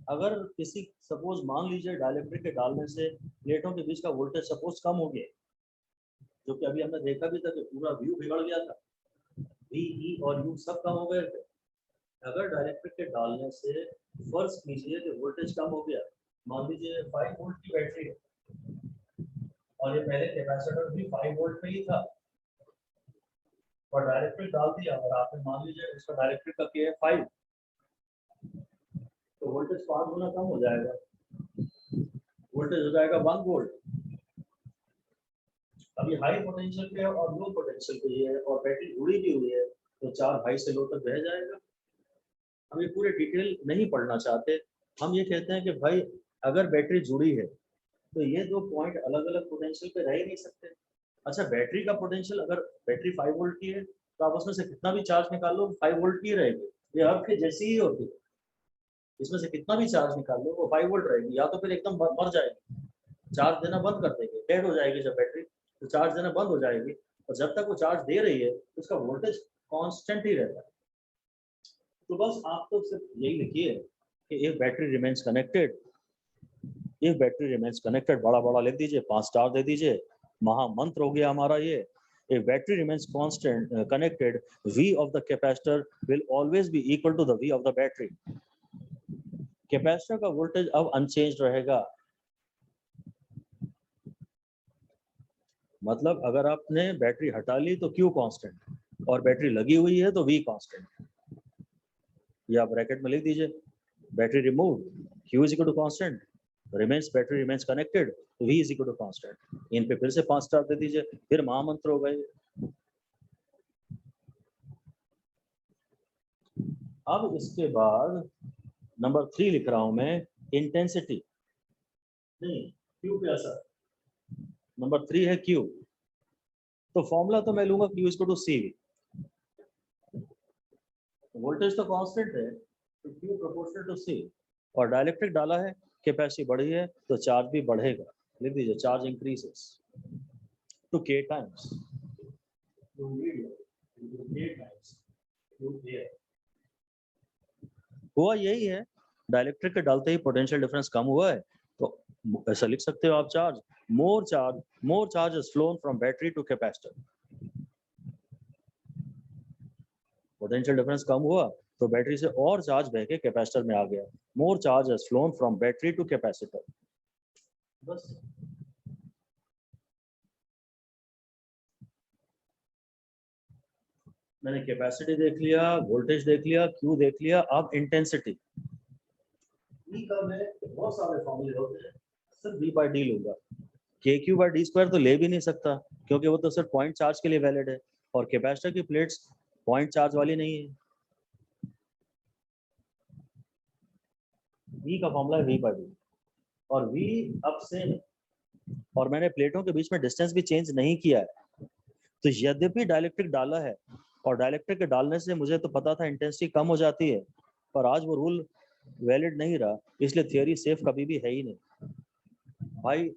Speaker 1: अगर किसी सपोज मान लीजिए डाइलेक्ट्रिक के डालने से प्लेटों के बीच का वोल्टेज सपोज कम हो गया, जो कि अभी हमने देखा भी था कि पूरा व्यू बिगड़ गया था, V, E और U सब कम हो गए थे। अगर डाइलेक्ट्रिक के डालने से फर्ज कीजिए कि वोल्टेज कम हो गया, मान लीजिए 5 वोल्ट की बैटरी है और ये पहले कैपेसिटर भी 5 वोल्ट में ही था, और डाइलेक्ट्रिक डाल दिया और आपने मान लीजिए इसका डाइलेक्ट्रिक का K है 5, तो वोल्टेज 5 गुना कम हो जाएगा, वोल्टेज हो जाएगा 1 वोल्ट। अभी हाई पोटेंशियल पे है और लो पोटेंशियल पे है और बैटरी जुड़ी भी हुई है, तो 4 हाई से लो तक बह जाएगा। हम ये पूरे डिटेल नहीं पढ़ना चाहते, हम ये कहते हैं कि भाई अगर बैटरी जुड़ी है तो ये दो पॉइंट अलग अलग पोटेंशियल पे रह ही नहीं सकते। अच्छा बैटरी का पोटेंशियल, अगर बैटरी 5 वोल्ट की है तो आप उसमें से कितना भी चार्ज निकाल लो 5 वोल्ट की रहेगी, ये अर्थ के जैसी ही होती है, इसमें से कितना भी चार्ज निकाल लो वो 5 वोल्ट रहेगी, या तो फिर एकदम मर जाएगी, चार्ज देना बंद कर देंगे, डेड हो जाएगी जब बैटरी, तो चार्ज देना बंद हो जाएगी, और जब तक वो चार्ज दे रही है तो उसका वोल्टेज कांस्टेंट ही रहता है। तो बस आप तो सिर्फ यही लिखिए कि if battery remains connected, if battery remains connected, बड़ा बड़ा लिख दीजिए, 5 स्टार दे दीजिए, महामंत्र हो गया हमारा ये। If battery remains constant connected, V of the capacitor will always be equal to the V of the battery. Capacitor का वोल्टेज अब अनचेंज रहेगा, मतलब अगर आपने बैटरी हटा ली तो Q कांस्टेंट और बैटरी लगी हुई है तो V कांस्टेंट, ये आप ब्रैकेट में लिख दीजिए, battery remove Q is equal to constant, remains battery remains connected, V is equal to constant। इन पे फिर से 5 स्टार दे दीजिए, फिर महामंत्र हो गए। अब इसके बाद नंबर 3 लिख रहा हूं मैं, इंटेंसिटी नहीं Q पे असर, नंबर 3 है Q, तो फॉर्मूला तो मैं लूंगा Q is equal to CV, voltage तो कांस्टेंट है तो Q प्रोपोर्शनल टू C, और डाइलेक्ट्रिक डाला है, कैपेसिटी बढ़ी है तो चार्ज भी बढ़ेगा, लिख दीजिए charge increases to K times, हुआ यही है, डाइलेक्ट्रिक के डालते ही पोटेंशियल डिफरेंस कम हुआ है तो ऐसा लिख सकते हो आप charge, more charge is flown from battery to capacitor. Potential difference कम हुआ तो बैटरी से और चार्ज बह के कैपेसिटर में आ गया। More charge is flown from battery to capacitor. बस मैंने कैपेसिटी देख लिया, वोल्टेज देख लिया, क्यू देख लिया, अब इंटेंसिटी। ई का में बहुत सारे फॉर्मूले होते हैं, सिर्फ v बाय डी लूंगा। के क्यू बाय डी स्क्वायर तो ले भी नहीं सकता क्योंकि वो तो सिर्फ पॉइंट चार्ज के लिए वैलिड है और कैपेसिटर की प्लेट्स पॉइंट चार्ज वाली नहीं है। v का फॉर्मूला है v बाय डी और v अब सेम है और मैंने प्लेटों के बीच में डिस्टेंस भी चेंज नहीं किया है। तो यद्यपि डाइलेक्ट्रिक डाला है और डाइलेक्ट्रिक के डालने से मुझे तो पता था इंटेंसिटी कम हो जाती है, पर आज वो रूल वैलिड नहीं रहा, इसलिए थियरी सेफ कभी भी है ही नहीं। भाई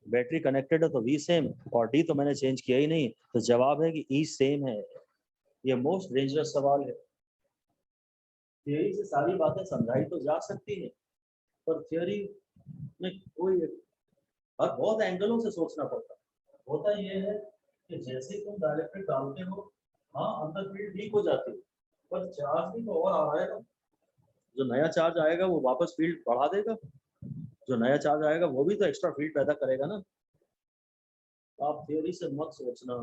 Speaker 1: बैटरी कनेक्टेड है तो वी सेम और डी तो मैंने चेंज किया ही नहीं, तो जवाब है कि ई सेम है। ये मोस्ट डेंजरस सवाल है। थियरी से सारी बातें समझाई तो जा सकती है पर थियरी में कोई और बहुत एंगलों से सोचना पड़ता है। होता ये है कि जैसे तुम डायरेक्टली डालते हो, हाँ अंदर फील्ड वीक हो जाती है पर चार्ज भी तो और आ रहा है ना। जो नया चार्ज आएगा वो वापस फील्ड बढ़ा देगा, जो नया चार्ज आएगा वो भी तो एक्स्ट्रा फील्ड पैदा करेगा ना। आप थियोरी से मत सोचना,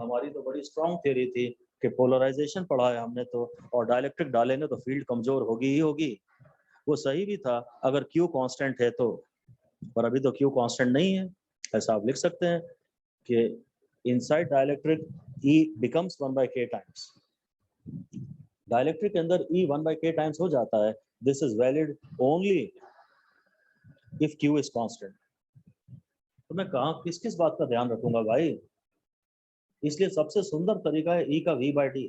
Speaker 1: हमारी तो बड़ी स्ट्रॉन्ग थियोरी थी कि पोलराइजेशन पढ़ा है हमने तो और डाइलेक्ट्रिक डालेंगे तो फील्ड कमजोर होगी ही होगी। वो सही भी था अगर क्यू कांस्टेंट है तो, पर अभी तो क्यू कांस्टेंट नहीं है। ऐसा आप लिख सकते हैं कि inside dielectric E becomes 1/k times। Dielectric के अंदर E 1/k टाइम्स हो जाता है। This is valid only if Q is constant. तो मैं कहाँ किस किस बात का ध्यान रखूंगा भाई, इसलिए सबसे सुंदर तरीका है E का V बाई डी।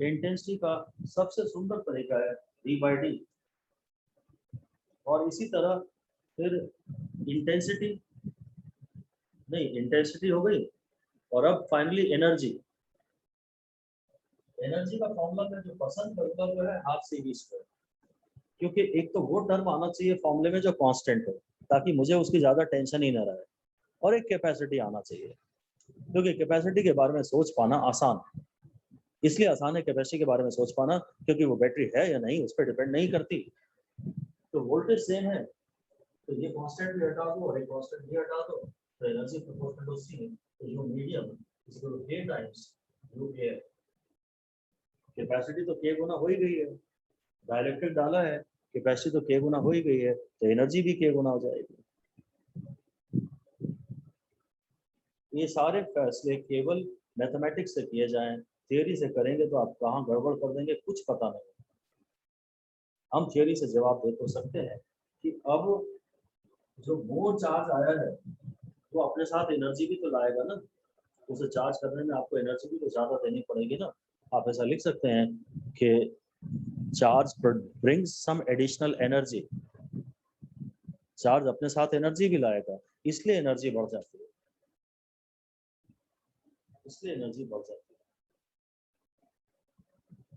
Speaker 1: इंटेंसिटी का सबसे सुंदर तरीका है V बाई डी और इसी तरह फिर इंटेंसिटी, नहीं इंटेंसिटी हो गई और अब फाइनली एनर्जी। एनर्जी का फॉर्मूला मैं जो पसंद करूंगा वो है हाफ सी वी स्क्वायर, क्योंकि एक तो वो टर्म आना चाहिए फॉर्मूले में जो कांस्टेंट हो ताकि मुझे उसकी ज्यादा टेंशन ही ना रहे, और एक कैपेसिटी आना चाहिए क्योंकि कैपेसिटी के बारे में सोच पाना आसान, इसलिए आसान है कैपेसिटी के बारे में सोच पाना क्योंकि वो बैटरी है या नहीं उस पर डिपेंड नहीं करती। तो वोल्टेज सेम है तो ये कांस्टेंट भी हटा दो और एक कांस्टेंट भी हटा दो तो एनर्जी प्रोपोर्शनल उसी है। तो U medium is equal to k times U air. Capacity तो k गुना हो ही गई है, डाइलेक्ट्रिक डाला है, कैपेसिटी तो k गुना हो ही गई है तो एनर्जी भी k गुना हो जाएगी। ये सारे फैसले केवल मैथमेटिक्स से किए जाएं, थियरी से करेंगे तो आप कहाँ गड़बड़ कर देंगे कुछ पता नहीं। हम थियरी से जवाब दे तो सकते हैं कि अब जो मोर चार्ज आया है वो अपने साथ एनर्जी भी तो लाएगा ना, उसे चार्ज करने में आपको एनर्जी भी तो ज्यादा देनी पड़ेगी ना। आप ऐसा लिख सकते हैं कि charge brings some additional energy, charge अपने साथ एनर्जी भी लाएगा इसलिए एनर्जी बढ़ जाती है, इसलिए एनर्जी बढ़ जाती है।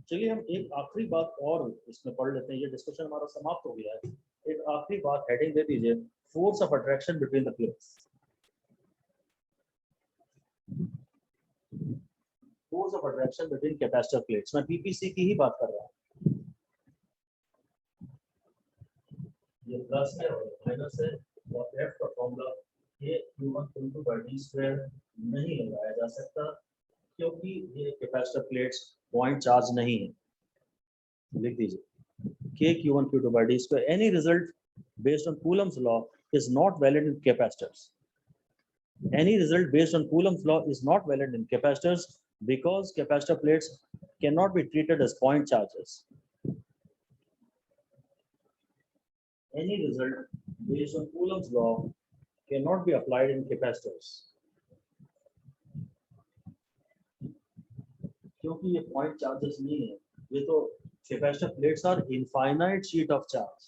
Speaker 1: चलिए हम एक आखिरी बात और इसमें पढ़ लेते हैं, ये डिस्कशन हमारा समाप्त हो गया है। एक आखिरी बात हेडिंग दे दीजिए, force of attraction between the plates. Force of attraction between capacitor plates, मैं पीपीसी की ही बात कर रहा हूँ। ये प्लस है और माइनस है और एफ का फॉर्मूला ये q1 नहीं लगाया जा सकता क्योंकि ये कैपेसिटर प्लेट्स पॉइंट चार्ज नहीं है। लिख दीजिए k q1 q2 by d square, any result based on Coulomb's law is not valid in capacitors. Any result based on Coulomb's law is not valid in capacitors because capacitor plates cannot be treated as point charges. Any result based on Coulomb's law cannot be applied in capacitors क्योंकि ये point charges नहीं है, ये तो capacitor plates are infinite sheet of charge.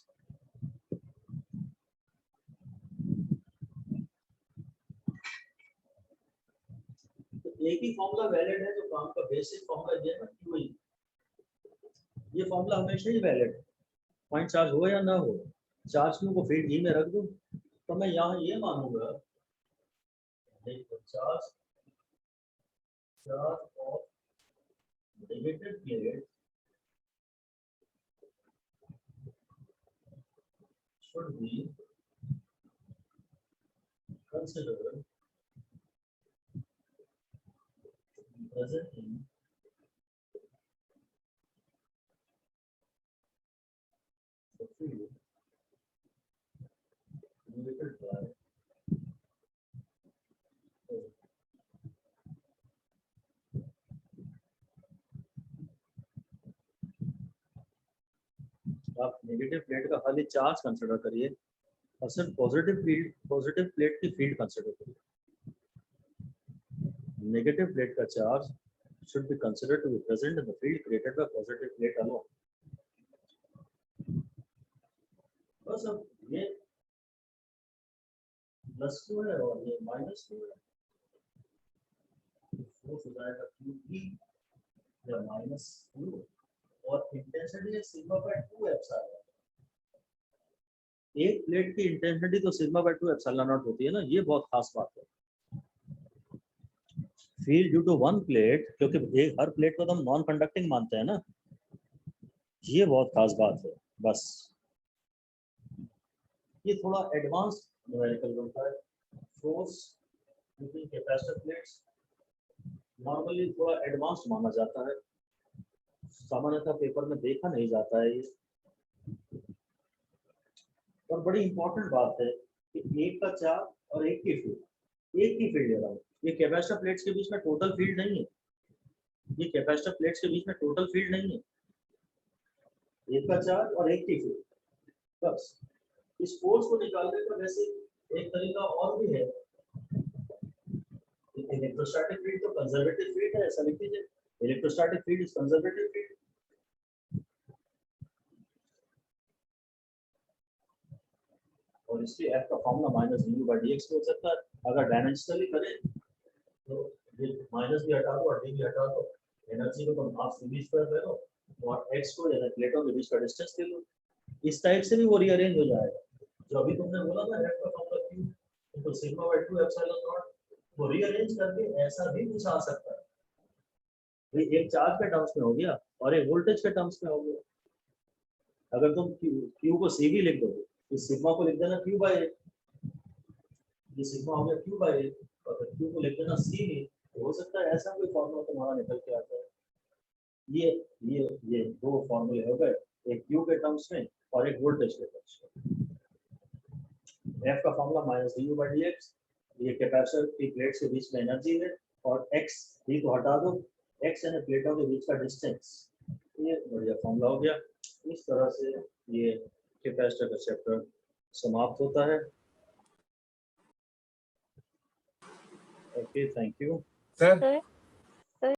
Speaker 1: तो एक ही formula valid है जो काम का बेसिक फॉर्मूला ये है क्यू, ये फॉर्मूला हमेशा ही वैलिड है, पॉइंट चार्ज हो या ना हो, चार्ज क्यू को फील्ड ई में रख दो तो मैं यहाँ ये मानूंगा charge of negative plate should be considered present in the field limited by आप नेगेटिव प्लेट का खाली चार्ज कंसिडर करिए और सिर्फ पॉजिटिव प्लेट की फील्ड कंसिडर करिए. नेगेटिव प्लेट का charge should be considered to be present in the field created by positive plate alone. बस अब ये +2 है और ये -2 है, फोर्स हो जाएगा QE या -2 और इंटेंसिटी है सिग्मा बाय 2 एप्सिलॉन. एक प्लेट की इंटेंसिटी तो सिग्मा बाय 2 एप्सिलॉन नॉट होती है ना, ये बहुत खास बात है. Field due to one plate, क्योंकि हर प्लेट को तो हम नॉन कंडक्टिंग मानते हैं ना, ये बहुत खास बात है. बस ये थोड़ा एडवांस न्यूमेरिकल बनता है. Force between capacitor plates normally थोड़ा एडवांस माना जाता है, सामान्यतः पेपर में देखा नहीं जाता है ये. और बड़ी इंपॉर्टेंट बात है कि एक का चार्ज और एक की फील्ड ले रहा हूँ. ये कैपेसिटर प्लेट्स के बीच में टोटल फील्ड नहीं है, ये कैपेसिटर प्लेट्स के बीच में टोटल फील्ड नहीं है. एक का चार्ज और एक की फील्ड. बस इस फोर्स को निकालने का वैसे एक तरीका और भी है. इलेक्ट्रोस्टैटिक फील्ड तो कंजर्वेटिव फील्ड है, ऐसा लिख दीजिए. Electrostatic field is conservative field. और इसके F का फॉर्मूला -du/dx हो सकता है. अगर डायमेंशनली करें तो ये माइनस भी हटा दो और डी भी हटा दो. एनर्जी को तुम हाफ c² ले लो और x को यानी प्लेटों के बीच का डिस्टेंस ले लो. इस टाइप से भी वो रीअरेंज हो जाएगा. जो अभी तुमने बोला ना F का formula q into sigma by 2 epsilon not, वो रीअरेंज करके ऐसा भी कुछ आ सकता है. भाई एक चार्ज के टर्म्स में हो गया और एक वोल्टेज के टर्म्स में हो गया. अगर तुम q को c भी लिख दोगे, इस सिग्मा को लिख देना q बाय a, ये सिग्मा हो गया q बाय a, और q को लिख देना c भी. तो हो सकता है ऐसा कोई फॉर्मूला तुम्हारा निकल के आता है. ये दो फॉर्मूले हो गए, एक q के टर्म्स में और एक वोल्टेज के टर्म्स में. F का फॉर्मूला -du/dx, ये कैपेसिटर की प्लेट्स के बीच में एनर्जी है, और x d को हटा दो, x यानी प्लेटों के बीच का डिस्टेंस. ये बढ़िया फॉर्मूला हो गया. इस तरह से ये कैपेसिटर का चैप्टर समाप्त होता है. Okay, thank you
Speaker 2: sir.